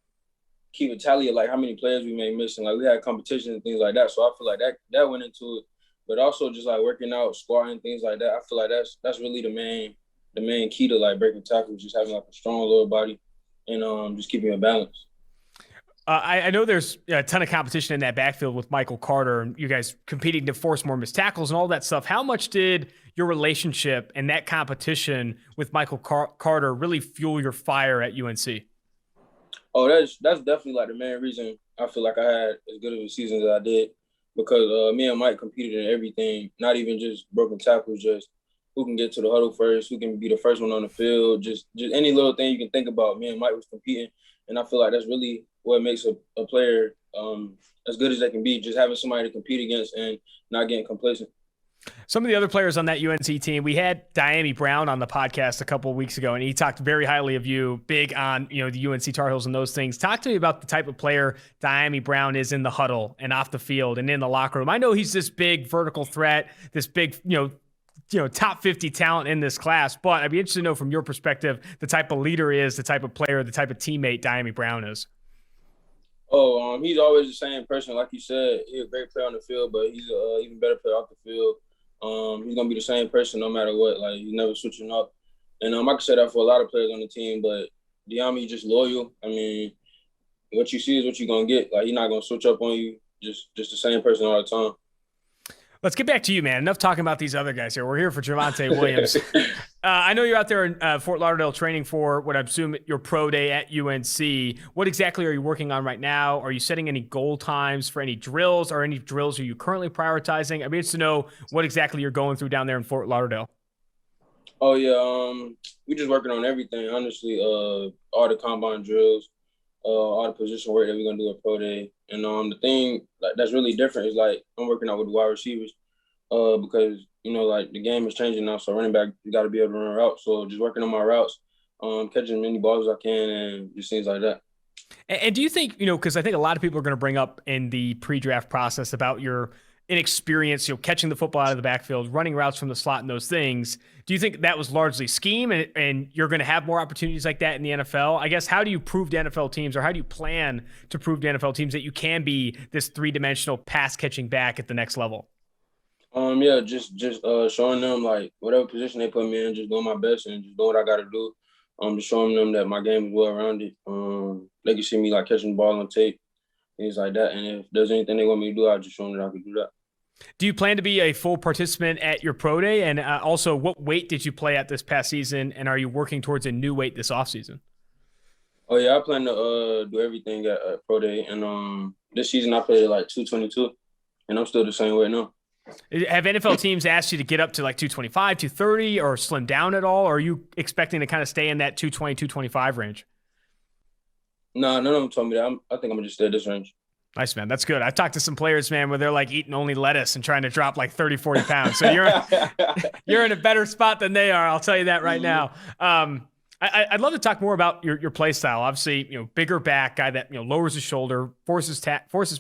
keep a tally of like how many players we may miss, and like we had competition and things like that. So I feel like that went into it. But also just like working out, squatting, things like that. I feel like that's really the main key to like breaking tackles, just having like a strong lower body and just keeping a balance. I know there's a ton of competition in that backfield with Michael Carter and you guys competing to force more missed tackles and all that stuff. How much did your relationship and that competition with Michael Carter really fuel your fire at UNC? Oh, that's definitely like the main reason I feel like I had as good of a season as I did, because me and Mike competed in everything, not even just broken tackles, just who can get to the huddle first, who can be the first one on the field, just any little thing you can think about. Me and Mike was competing, and I feel like that's really what makes a player as good as they can be, just having somebody to compete against and not getting complacent. Some of the other players on that UNC team, we had Diami Brown on the podcast a couple of weeks ago, and he talked very highly of you, big on the UNC Tar Heels and those things. Talk to me about the type of player Diami Brown is in the huddle and off the field and in the locker room. I know he's this big vertical threat, this big top 50 talent in this class, but I'd be interested to know from your perspective the type of leader he is, the type of player, the type of teammate Diami Brown is. Oh, he's always the same person. Like you said, he's a great player on the field, but he's an even better player off the field. He's going to be the same person no matter what. Like, he's never switching up. And I can say that for a lot of players on the team, but Diami just loyal. I mean, what you see is what you're going to get. Like, he's not going to switch up on you. Just the same person all the time. Let's get back to you, man. Enough talking about these other guys here. We're here for Javonte Williams. I know you're out there in Fort Lauderdale training for what I assume your pro day at UNC. What exactly are you working on right now? Are you setting any goal times for any drills, or any drills are you currently prioritizing? I'd be interested to know what exactly you're going through down there in Fort Lauderdale. Oh, yeah. We're just working on everything, honestly. All the combine drills, all the position work that we're going to do at pro day. And the thing that's really different is, like, I'm working out with the wide receivers because, like, the game is changing now. So running back, you got to be able to run routes. So just working on my routes, catching as many balls as I can, and just things like that. And do you think, because I think a lot of people are going to bring up in the pre-draft process about your inexperience, catching the football out of the backfield, running routes from the slot and those things. Do you think that was largely scheme and you're going to have more opportunities like that in the NFL? I guess, how do you prove to NFL teams, or how do you plan to prove to NFL teams that you can be this three-dimensional pass-catching back at the next level? Yeah, just showing them, like, whatever position they put me in, just doing my best and just doing what I got to do. Just showing them that my game is well-rounded. They can see me, like, catching the ball on tape, things like that. And if there's anything they want me to do, I'll just show them that I can do that. Do you plan to be a full participant at your pro day? And also, what weight did you play at this past season? And are you working towards a new weight this offseason? Oh, yeah, I plan to do everything at pro day. And this season I played like 222, and I'm still the same weight now. Have NFL teams asked you to get up to like 225, 230, or slim down at all? Or are you expecting to kind of stay in that 220, 225 range? No, none of them told me that. I think I'm going to just stay at this range. Nice, man. That's good. I've talked to some players, man, where they're like eating only lettuce and trying to drop like 30, 40 pounds. So you're in a better spot than they are. I'll tell you that right now. I'd love to talk more about your play style. Obviously, bigger back, guy that lowers his shoulder, forces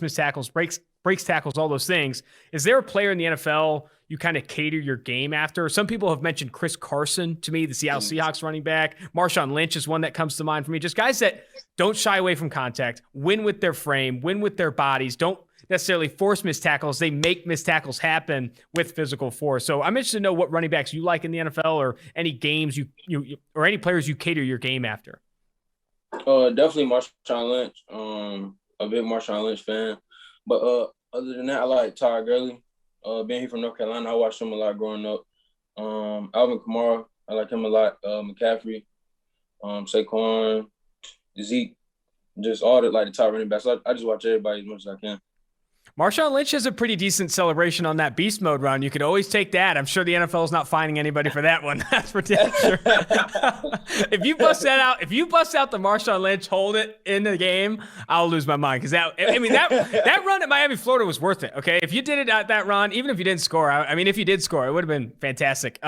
missed tackles, breaks tackles, all those things. Is there a player in the NFL you kind of cater your game after? Some people have mentioned Chris Carson to me, the Seattle Seahawks running back. Marshawn Lynch is one that comes to mind for me. Just guys that don't shy away from contact, win with their frame, win with their bodies, don't necessarily force missed tackles. They make missed tackles happen with physical force. So I'm interested to know what running backs you like in the NFL, or any games you or any players you cater your game after. Definitely Marshawn Lynch. A big Marshawn Lynch fan. But other than that, I like Todd Gurley. Being here from North Carolina, I watched him a lot growing up. Alvin Kamara, I like him a lot. McCaffrey, Saquon, Zeke, just all the top running backs. I just watch everybody as much as I can. Marshawn Lynch has a pretty decent celebration on that beast mode run. You could always take that. I'm sure the NFL is not finding anybody for that one. That's for damn sure. If you bust out the Marshawn Lynch, hold it in the game, I'll lose my mind. Because that run at Miami, Florida was worth it. Okay, if you did it at that run, even if you didn't score, if you did score, it would have been fantastic.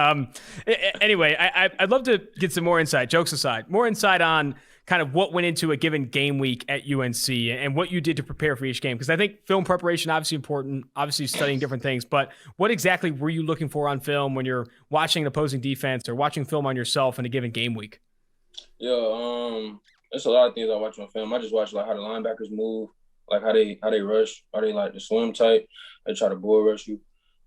Anyway, I'd love to get some more insight. Jokes aside, more insight on kind of what went into a given game week at UNC and what you did to prepare for each game. Because I think film preparation, obviously important, obviously studying different things, but what exactly were you looking for on film when you're watching an opposing defense or watching film on yourself in a given game week? Yeah, there's a lot of things I watch on film. I just watch like how the linebackers move, like how they rush, are they like the swim type, they try to bull rush you.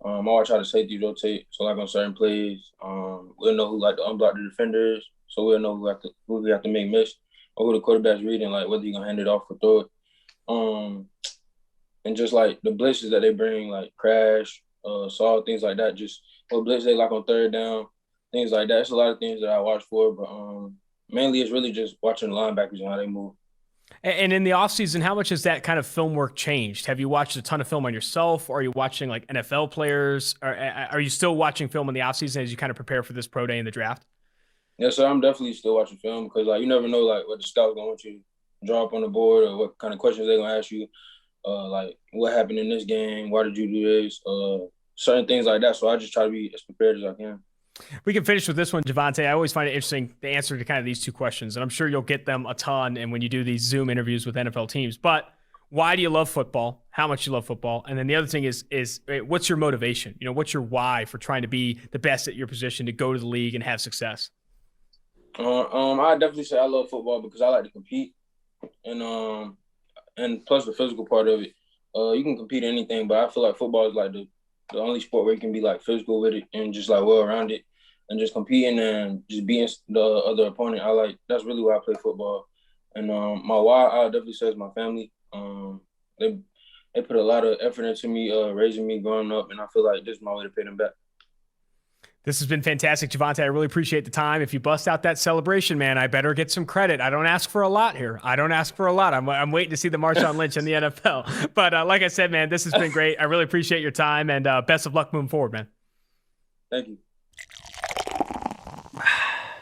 I watch how the safety rotate. So like on certain plays, we'll know who like to unblock the defenders. So we'll know who we have to make miss, or who the quarterback's reading, like whether you're gonna hand it off or throw it. And just like the blitzes that they bring, like crash, saw, things like that. Just what blitz they like on third down, things like that. It's a lot of things that I watch for, but mainly it's really just watching the linebackers and how they move. And in the offseason, how much has that kind of film work changed? Have you watched a ton of film on yourself? Or are you watching like NFL players? Or are you still watching film in the offseason as you kind of prepare for this pro day and the draft? Yeah, so I'm definitely still watching film because like you never know like what the scout's gonna want you to draw up on the board or what kind of questions they're gonna ask you. Like what happened in this game? Why did you do this? Certain things like that. So I just try to be as prepared as I can. We can finish with this one, Javonte. I always find it interesting, the answer to kind of these two questions, and I'm sure you'll get them a ton and when you do these Zoom interviews with NFL teams. But why do you love football? How much you love football? And then the other thing is what's your motivation? You know, what's your why for trying to be the best at your position, to go to the league and have success? I definitely say I love football because I like to compete, and plus the physical part of it. You can compete in anything, but I feel like football is like the only sport where you can be like physical with it and just like well around it and just competing and just beating the other opponent. That's really why I play football. And my why, I definitely say is my family. They put a lot of effort into me, raising me growing up, and I feel like this is my way to pay them back. This has been fantastic, Javonte. I really appreciate the time. If you bust out that celebration, man, I better get some credit. I don't ask for a lot here. I'm waiting to see the Marshawn Lynch in the NFL. But like I said, man, this has been great. I really appreciate your time, and best of luck moving forward, man. Thank you.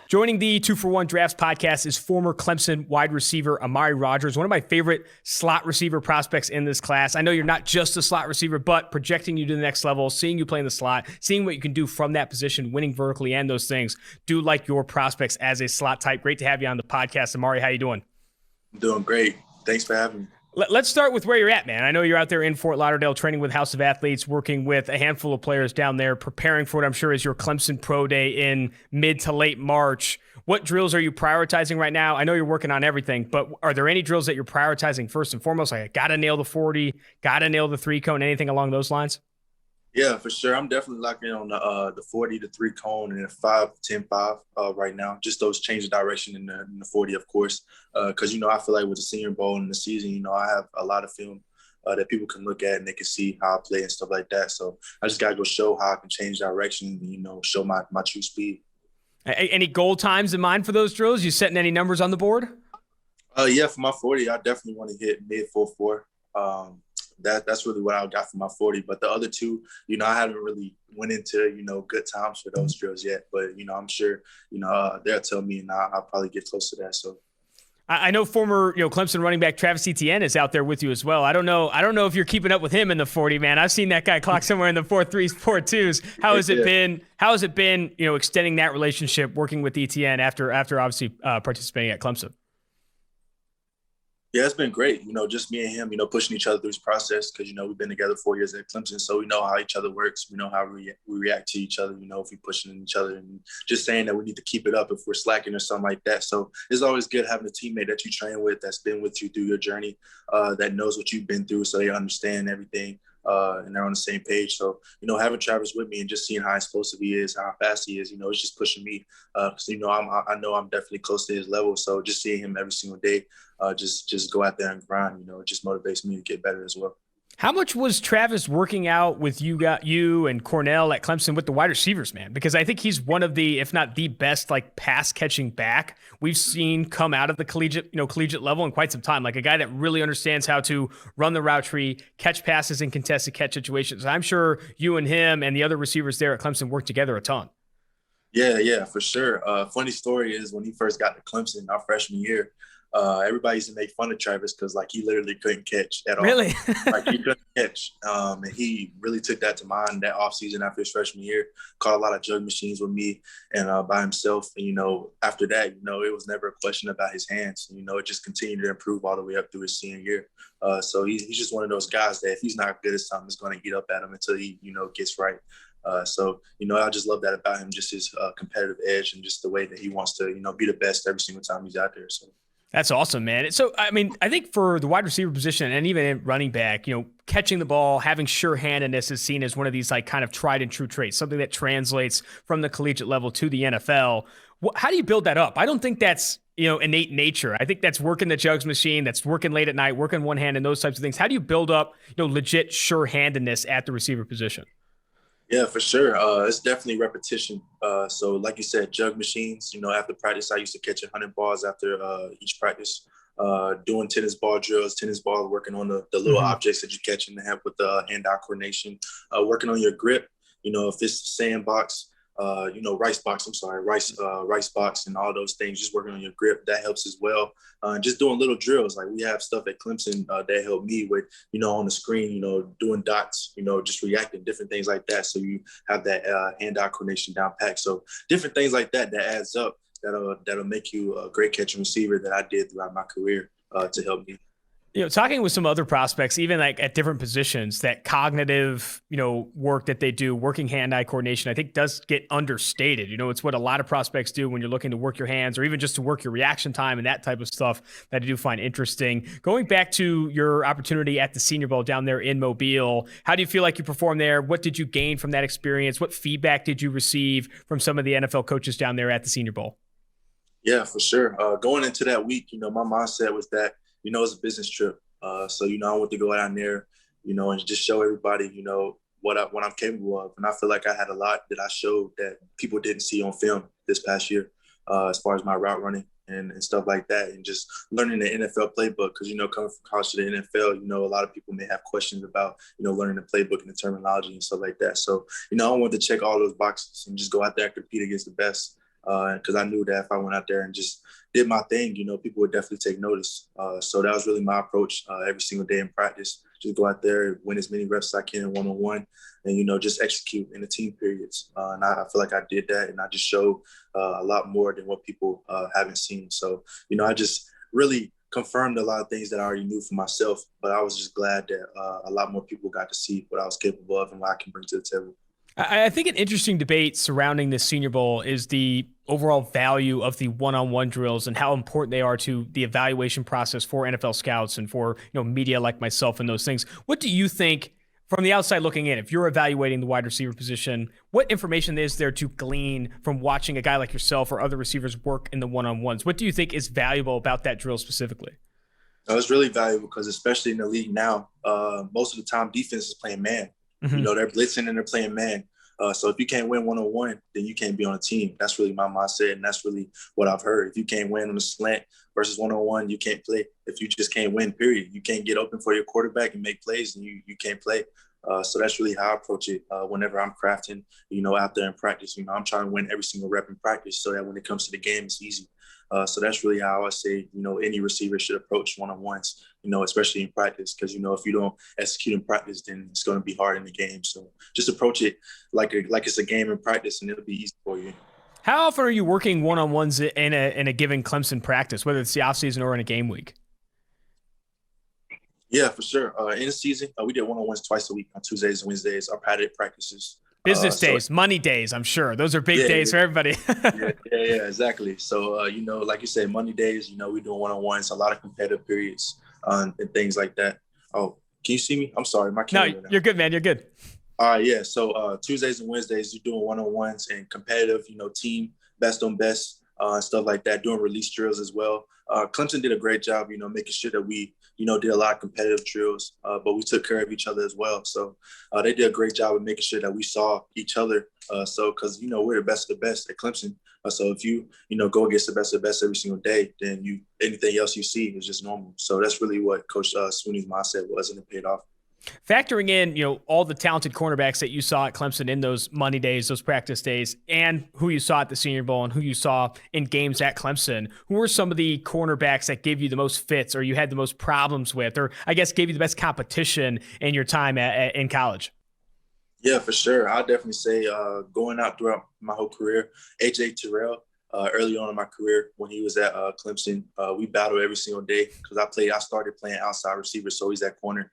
Joining the 2-for-1 Drafts podcast is former Clemson wide receiver Amari Rodgers, one of my favorite slot receiver prospects in this class. I know you're not just a slot receiver, but projecting you to the next level, seeing you play in the slot, seeing what you can do from that position, winning vertically and those things. Do like your prospects as a slot type. Great to have you on the podcast. Amari, how you doing? I'm doing great. Thanks for having me. Let's start with where you're at, man. I know you're out there in Fort Lauderdale training with House of Athletes, working with a handful of players down there, preparing for what I'm sure is your Clemson Pro Day in mid to late March. What drills are you prioritizing right now? I know you're working on everything, but are there any drills that you're prioritizing first and foremost? Like, I got to nail the 40, got to nail the 3-cone, anything along those lines? Yeah, for sure. I'm definitely locking in on the 40, the 3-cone, and the 5, 10, 5 right now. Just those change of direction in the 40, of course, because, I feel like with the Senior Bowl and the season, I have a lot of film that people can look at and they can see how I play and stuff like that. So I just got to go show how I can change direction and, show my true speed. Any goal times in mind for those drills? You setting any numbers on the board? Yeah, for my 40, I definitely want to hit mid 4.4. That's really what I got for my 40. But the other two, I haven't really went into, good times for those drills yet. But, I'm sure, they'll tell me and I'll probably get close to that. So I know former, Clemson running back Travis Etienne is out there with you as well. I don't know if you're keeping up with him in the 40, man. I've seen that guy clock somewhere in the 4.3s, 4.2s. How has it been? How has it been, extending that relationship, working with Etienne after obviously participating at Clemson? Yeah, it's been great. Just me and him, pushing each other through this process because, we've been together 4 years at Clemson. So we know how each other works. We know how we react to each other, if we're pushing each other and just saying that we need to keep it up if we're slacking or something like that. So it's always good having a teammate that you train with that's been with you through your journey, that knows what you've been through so they understand everything. And they're on the same page. So, having Travis with me and just seeing how explosive he is, how fast he is, it's just pushing me. Because, I know I'm definitely close to his level. So just seeing him every single day, just go out there and grind, it just motivates me to get better as well. How much was Travis working out with you and Cornell at Clemson with the wide receivers, man? Because I think he's one of the, if not the best, like pass catching back we've seen come out of the collegiate level in quite some time. Like a guy that really understands how to run the route tree, catch passes in contested catch situations. I'm sure you and him and the other receivers there at Clemson work together a ton. Yeah, for sure. Funny story is when he first got to Clemson our freshman year, everybody used to make fun of Travis because he literally couldn't catch at all. Really? He couldn't catch. And he really took that to mind that offseason after his freshman year, caught a lot of jug machines with me and by himself. And, after that, it was never a question about his hands. It just continued to improve all the way up through his senior year. So he's just one of those guys that if he's not good at something, it's going to eat up at him until he, gets right. So, I just love that about him, just his competitive edge and just the way that he wants to, be the best every single time he's out there. So. That's awesome, man. So, I mean, I think for the wide receiver position and even in running back, catching the ball, having sure-handedness is seen as one of these like kind of tried and true traits, something that translates from the collegiate level to the NFL. How do you build that up? I don't think that's, innate nature. I think that's working the jugs machine, that's working late at night, working one hand and those types of things. How do you build up, legit sure-handedness at the receiver position? Yeah, for sure. It's definitely repetition. So like you said, jug machines, after practice, I used to catch 100 balls after each practice, doing tennis ball drills, working on the little objects that you catch in the hand with the hand-eye coordination, working on your grip, if it's sandbox, rice box and all those things, just working on your grip, that helps as well. Just doing little drills. Like we have stuff at Clemson that helped me with, on the screen, doing dots, just reacting, different things like that. So you have that hand-eye coordination down pat. So different things like that adds up that'll make you a great catching receiver that I did throughout my career to help me. Talking with some other prospects, even like at different positions, that cognitive, work that they do, working hand-eye coordination, I think does get understated. It's what a lot of prospects do when you're looking to work your hands or even just to work your reaction time and that type of stuff that I do find interesting. Going back to your opportunity at the Senior Bowl down there in Mobile, how do you feel like you performed there? What did you gain from that experience? What feedback did you receive from some of the NFL coaches down there at the Senior Bowl? Yeah, for sure. Going into that week, my mindset was that, it's a business trip. So, I want to go down there, and just show everybody, what I'm capable of. And I feel like I had a lot that I showed that people didn't see on film this past year, as far as my route running and stuff like that. And just learning the NFL playbook, because, coming from college to the NFL, a lot of people may have questions about, learning the playbook and the terminology and stuff like that. So, I wanted to check all those boxes and just go out there and compete against the best. Because I knew that if I went out there and just did my thing, people would definitely take notice. So that was really my approach every single day in practice. Just go out there, win as many reps as I can one-on-one, and, just execute in the team periods. And I feel like I did that, and I just showed a lot more than what people haven't seen. So, I just really confirmed a lot of things that I already knew for myself, but I was just glad that a lot more people got to see what I was capable of and what I can bring to the table. I think an interesting debate surrounding the Senior Bowl is the overall value of the one-on-one drills and how important they are to the evaluation process for NFL scouts and for media like myself and those things. What do you think from the outside looking in, if you're evaluating the wide receiver position, what information is there to glean from watching a guy like yourself or other receivers work in the one-on-ones? What do you think is valuable about that drill specifically? It's really valuable because especially in the league now, most of the time defense is playing man. Mm-hmm. They're blitzing and they're playing man. So if you can't win one-on-one, then you can't be on a team. That's really my mindset, and that's really what I've heard. If you can't win on a slant versus one-on-one, you can't play. If you just can't win, period. You can't get open for your quarterback and make plays, and you can't play. So that's really how I approach it whenever I'm crafting, out there in practice. I'm trying to win every single rep in practice so that when it comes to the game, it's easy. So that's really how I say, any receiver should approach one-on-ones, especially in practice, because, if you don't execute in practice, then it's going to be hard in the game. So just approach it like it's a game in practice, and it'll be easy for you. How often are you working one-on-ones in a given Clemson practice, whether it's the offseason or in a game week? Yeah, for sure. In the season, we did one-on-ones twice a week on Tuesdays and Wednesdays, our padded practices. Business days, money days, I'm sure. Those are big days for everybody. yeah, exactly. So, like you said, Monday days, we're doing one-on-ones, a lot of competitive periods and things like that. Oh, can you see me? I'm sorry. My camera. No, you're good, man. You're good. All right, yeah. So Tuesdays and Wednesdays, you're doing one-on-ones and competitive, team, best on best, stuff like that, doing release drills as well. Clemson did a great job, making sure that we, did a lot of competitive drills, but we took care of each other as well. So they did a great job of making sure that we saw each other. Because, we're the best of the best at Clemson. So if you, go against the best of the best every single day, then anything else you see is just normal. So that's really what Coach Sweeney's mindset was, and it paid off. Factoring in, all the talented cornerbacks that you saw at Clemson in those Monday days, those practice days, and who you saw at the Senior Bowl and who you saw in games at Clemson, who were some of the cornerbacks that gave you the most fits or you had the most problems with, or I guess gave you the best competition in your time in college? Yeah, for sure. I'll definitely say going out throughout my whole career, A.J. Terrell, early on in my career when he was at Clemson, we battled every single day because I started playing outside receiver, so he's at corner.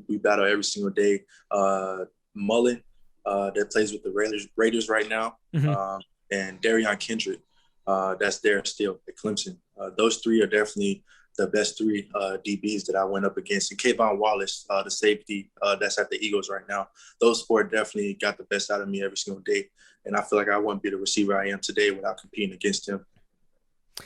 We battle every single day. Mullen, that plays with the Raiders right now, mm-hmm. And Darion Kendrick, that's there still at Clemson. Those three are definitely the best three DBs that I went up against. And Kayvon Wallace, the safety that's at the Eagles right now, those four definitely got the best out of me every single day. And I feel like I wouldn't be the receiver I am today without competing against him.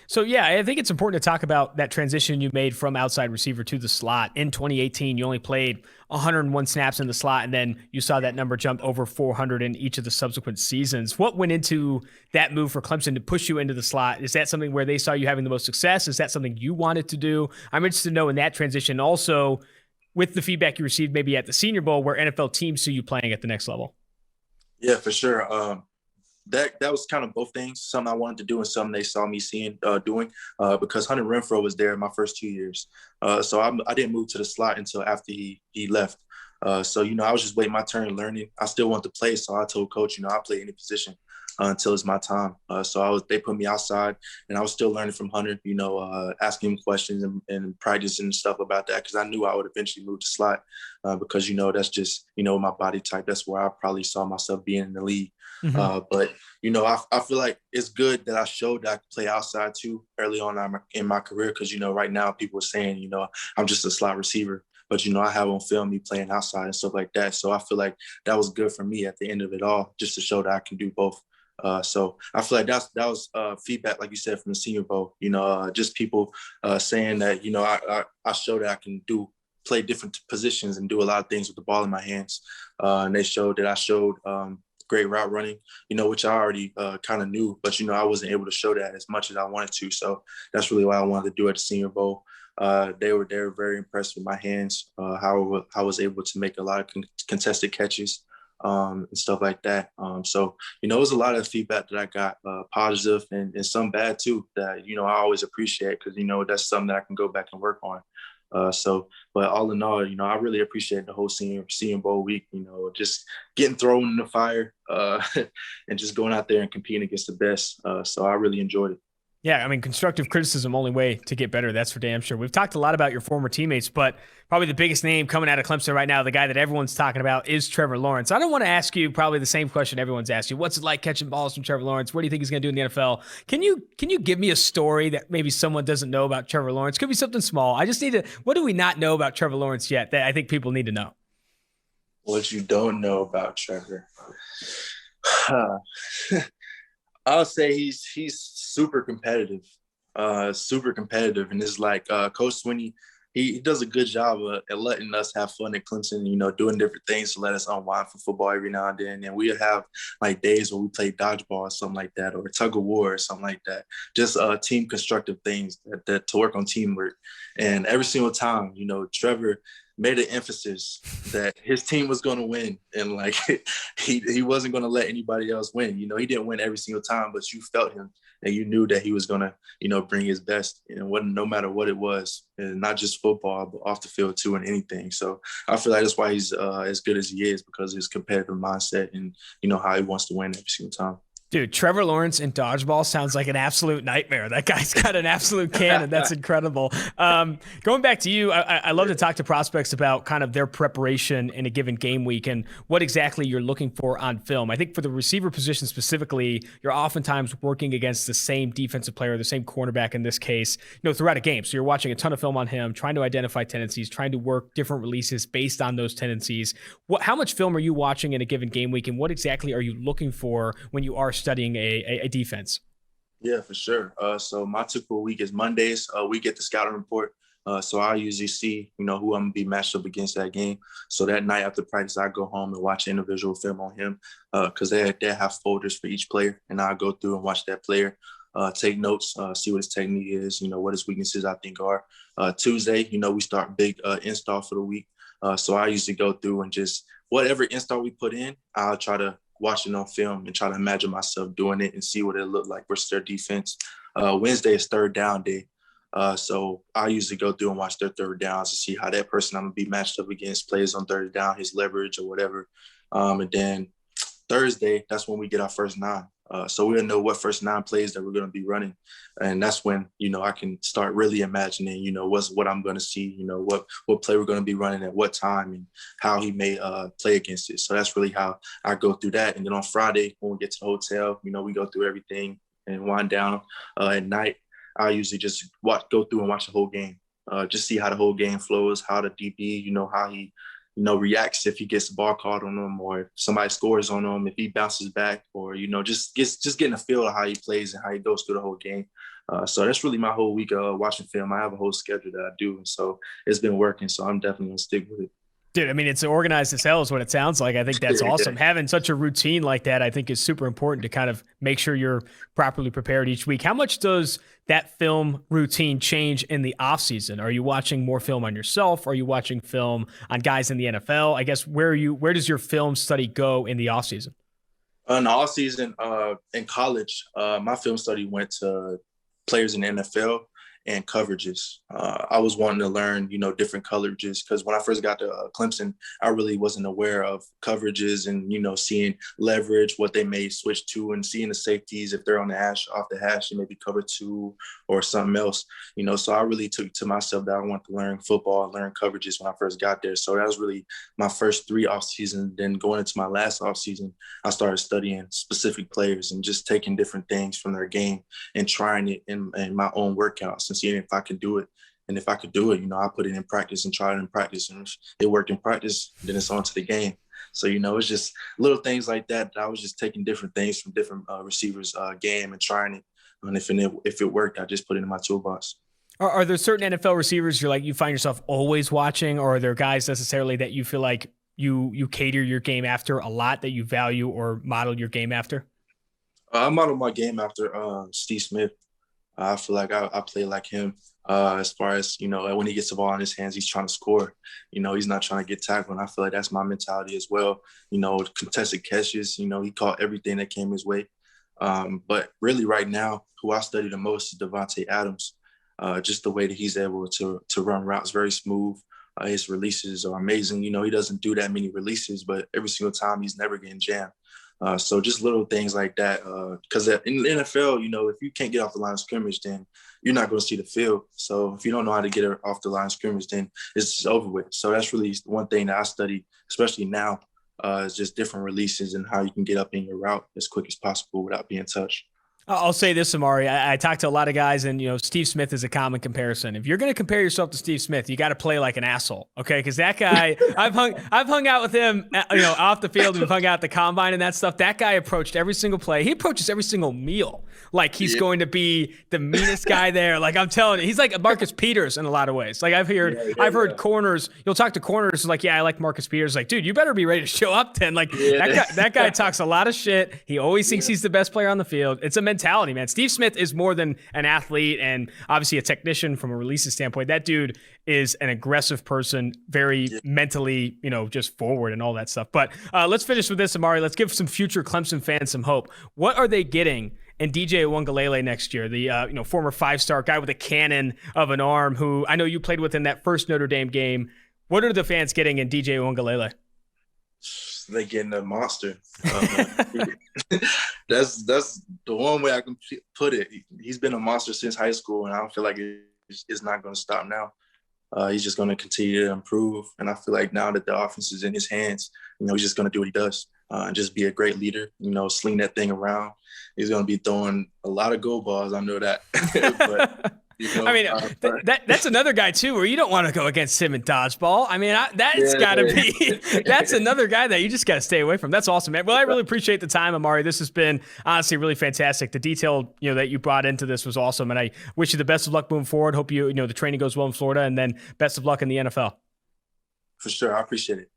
So, yeah, I think it's important to talk about that transition you made from outside receiver to the slot. In 2018, you only played 101 snaps in the slot, and then you saw that number jump over 400 in each of the subsequent seasons. What went into that move for Clemson to push you into the slot? Is that something where they saw you having the most success? Is that something you wanted to do? I'm interested to know in that transition. Also, with the feedback you received maybe at the Senior Bowl, where NFL teams see you playing at the next level. Yeah, for sure. That was kind of both things, something I wanted to do and something they saw me doing because Hunter Renfrow was there in my first 2 years. So I didn't move to the slot until after he left. So, I was just waiting my turn learning. I still want to play. So I told coach, I'll play any position until it's my time. They put me outside and I was still learning from Hunter, asking him questions and practicing and stuff about that. Cause I knew I would eventually move to slot because, that's just, my body type. That's where I probably saw myself being in the league. Mm-hmm. But, I feel like it's good that I showed that I could play outside too early on in my career. Cause, right now people are saying, I'm just a slot receiver, but, I have on film me playing outside and stuff like that. So I feel like that was good for me at the end of it all, just to show that I can do both. So I feel like that was feedback, like you said, from the Senior Bowl, just people saying that, I showed that I can play different positions and do a lot of things with the ball in my hands. And they showed that I showed great route running, which I already kind of knew, but, I wasn't able to show that as much as I wanted to. So that's really what I wanted to do at the Senior Bowl. They were very impressed with my hands, how I was able to make a lot of contested catches. And stuff like that. So, it was a lot of feedback that I got, positive and some bad too, that, I always appreciate because, that's something that I can go back and work on. But all in all, I really appreciate the whole Senior Bowl week, just getting thrown in the fire and just going out there and competing against the best. So I really enjoyed it. Yeah, I mean, constructive criticism, only way to get better. That's for damn sure. We've talked a lot about your former teammates, but probably the biggest name coming out of Clemson right now, the guy that everyone's talking about, is Trevor Lawrence. I don't want to ask you probably the same question everyone's asked you. What's it like catching balls from Trevor Lawrence? What do you think he's going to do in the NFL? Can you give me a story that maybe someone doesn't know about Trevor Lawrence? Could be something small. I just need to, what do we not know about Trevor Lawrence yet that I think people need to know? What you don't know about Trevor? I'll say he's super competitive, and it's like Coach Swinney, he does a good job at letting us have fun at Clemson, doing different things to let us unwind from football every now and then. And we have like days where we play dodgeball or something like that, or tug of war or something like that. Just team constructive things that to work on teamwork. And every single time, Trevor made an emphasis that his team was going to win, and like he wasn't going to let anybody else win. He didn't win every single time, but you felt him and you knew that he was going to, bring his best, no matter what it was, and not just football, but off the field too, and anything. So I feel like that's why he's as good as he is, because of his competitive mindset and, how he wants to win every single time. Dude, Trevor Lawrence in dodgeball sounds like an absolute nightmare. That guy's got an absolute cannon. That's incredible. Going back to you, I love to talk to prospects about kind of their preparation in a given game week and what exactly you're looking for on film. I think for the receiver position specifically, you're oftentimes working against the same defensive player, the same cornerback in this case, throughout a game. So you're watching a ton of film on him, trying to identify tendencies, trying to work different releases based on those tendencies. How much film are you watching in a given game week, and what exactly are you looking for when you are studying a defense? Yeah, for sure. So my typical week is Mondays. We get the scouting report. So I usually see, who I'm going to be matched up against that game. So that night after practice, I go home and watch individual film on him because they have folders for each player. And I go through and watch that player, take notes, see what his technique is, what his weaknesses I think are. Tuesday, we start big install for the week. So I usually go through and just whatever install we put in, I'll try to watch it on film and try to imagine myself doing it and see what it looked like versus their defense. Wednesday is third down day. So I usually go through and watch their third downs to see how that person I'm going to be matched up against plays on third down, his leverage or whatever. And then Thursday, that's when we get our first 9. So we'll know what first 9 plays that we're going to be running. And that's when, I can start really imagining, what I'm going to see, what play we're going to be running at what time and how he may play against it. So that's really how I go through that. And then on Friday, when we get to the hotel, we go through everything and wind down at night. I usually just go through and watch the whole game. Just see how the whole game flows, how the DB, how he, reacts if he gets the ball called on him, or if somebody scores on him, if he bounces back, or, just getting a feel of how he plays and how he goes through the whole game. So that's really my whole week watching film. I have a whole schedule that I do, and so it's been working. So I'm definitely gonna stick with it. Dude, I mean, it's organized as hell is what it sounds like. I think that's awesome. Having such a routine like that, I think, is super important to kind of make sure you're properly prepared each week. How much does that film routine change in the offseason? Are you watching more film on yourself? Are you watching film on guys in the NFL? I guess where does your film study go in the offseason? In the offseason, in college, my film study went to players in the NFL and coverages. I was wanting to learn, different coverages, because when I first got to Clemson, I really wasn't aware of coverages and, seeing leverage, what they may switch to, and seeing the safeties, if they're on the hash, off the hash, and maybe cover two or something else, so I really took to myself that I wanted to learn football, learn coverages when I first got there. So that was really my first 3 off seasons. Then going into my last off season, I started studying specific players and just taking different things from their game and trying it in my own workouts and seeing if I could do it. And if I could do it, I put it in practice and try it in practice. And if it worked in practice, then it's on to the game. So, it's just little things like that. I was just taking different things from different receivers' game and trying it. And if it worked, I just put it in my toolbox. Are there certain NFL receivers you find yourself always watching, or are there guys necessarily that you feel like you cater your game after a lot, that you value or model your game after? I model my game after Steve Smith. I feel like I play like him as far as, when he gets the ball in his hands, he's trying to score. He's not trying to get tackled. And I feel like that's my mentality as well. Contested catches, he caught everything that came his way. But really right now, who I study the most is Davante Adams. Just the way that he's able to run routes very smooth. His releases are amazing. He doesn't do that many releases, but every single time he's never getting jammed. So just little things like that, because in the NFL, if you can't get off the line of scrimmage, then you're not going to see the field. So if you don't know how to get off the line of scrimmage, then it's just over with. So that's really one thing that I study, especially now, is just different releases and how you can get up in your route as quick as possible without being touched. I'll say this, Amari. I talked to a lot of guys, and Steve Smith is a common comparison. If you're going to compare yourself to Steve Smith, you got to play like an asshole, okay? Because that guy, I've hung out with him, off the field. We've hung out at the combine and that stuff. That guy approached every single play. He approaches every single meal like he's going to be the meanest guy there. Like I'm telling you, he's like Marcus Peters in a lot of ways. Like I've heard corners. You'll talk to corners like, yeah, I like Marcus Peters. Like, dude, you better be ready to show up then. Like that guy talks a lot of shit. He always thinks he's the best player on the field. It's a mentality, man. Steve Smith is more than an athlete and obviously a technician from a releases standpoint. That dude is an aggressive person, very mentally, just forward and all that stuff. But let's finish with this, Amari. Let's give some future Clemson fans some hope. What are they getting in DJ Uiagalelei next year? The former 5-star guy with a cannon of an arm, who I know you played with in that first Notre Dame game. What are the fans getting in DJ Uiagalelei? They getting a monster. That's the one way I can put it. He's been a monster since high school, and I don't feel like it's not going to stop now. He's just going to continue to improve, and I feel like now that the offense is in his hands, he's just going to do what he does and just be a great leader. Sling that thing around. He's going to be throwing a lot of goal balls. I know that. But, I mean, that's another guy too, where you don't want to go against him in dodgeball. I mean, that's got to be. That's another guy that you just got to stay away from. That's awesome, man. Well, I really appreciate the time, Amari. This has been honestly really fantastic. The detail that you brought into this was awesome, and I wish you the best of luck moving forward. Hope the training goes well in Florida, and then best of luck in the NFL. For sure, I appreciate it.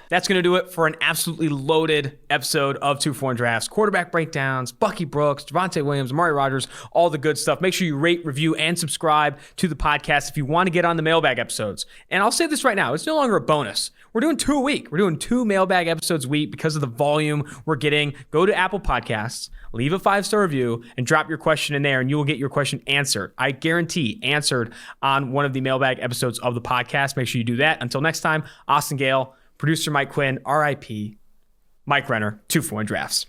That's going to do it for an absolutely loaded episode of 2-4 Drafts. Quarterback breakdowns, Bucky Brooks, Javonte Williams, Amari Rodgers, all the good stuff. Make sure you rate, review, and subscribe to the podcast if you want to get on the mailbag episodes. And I'll say this right now, it's no longer a bonus. We're doing 2 a week. We're doing 2 mailbag episodes a week because of the volume we're getting. Go to Apple Podcasts, leave a 5-star review, and drop your question in there, and you will get your question answered. I guarantee answered on one of the mailbag episodes of the podcast. Make sure you do that. Until next time, Austin Gayle, producer Mike Quinn, RIP, Mike Renner, 2-4 Drafts.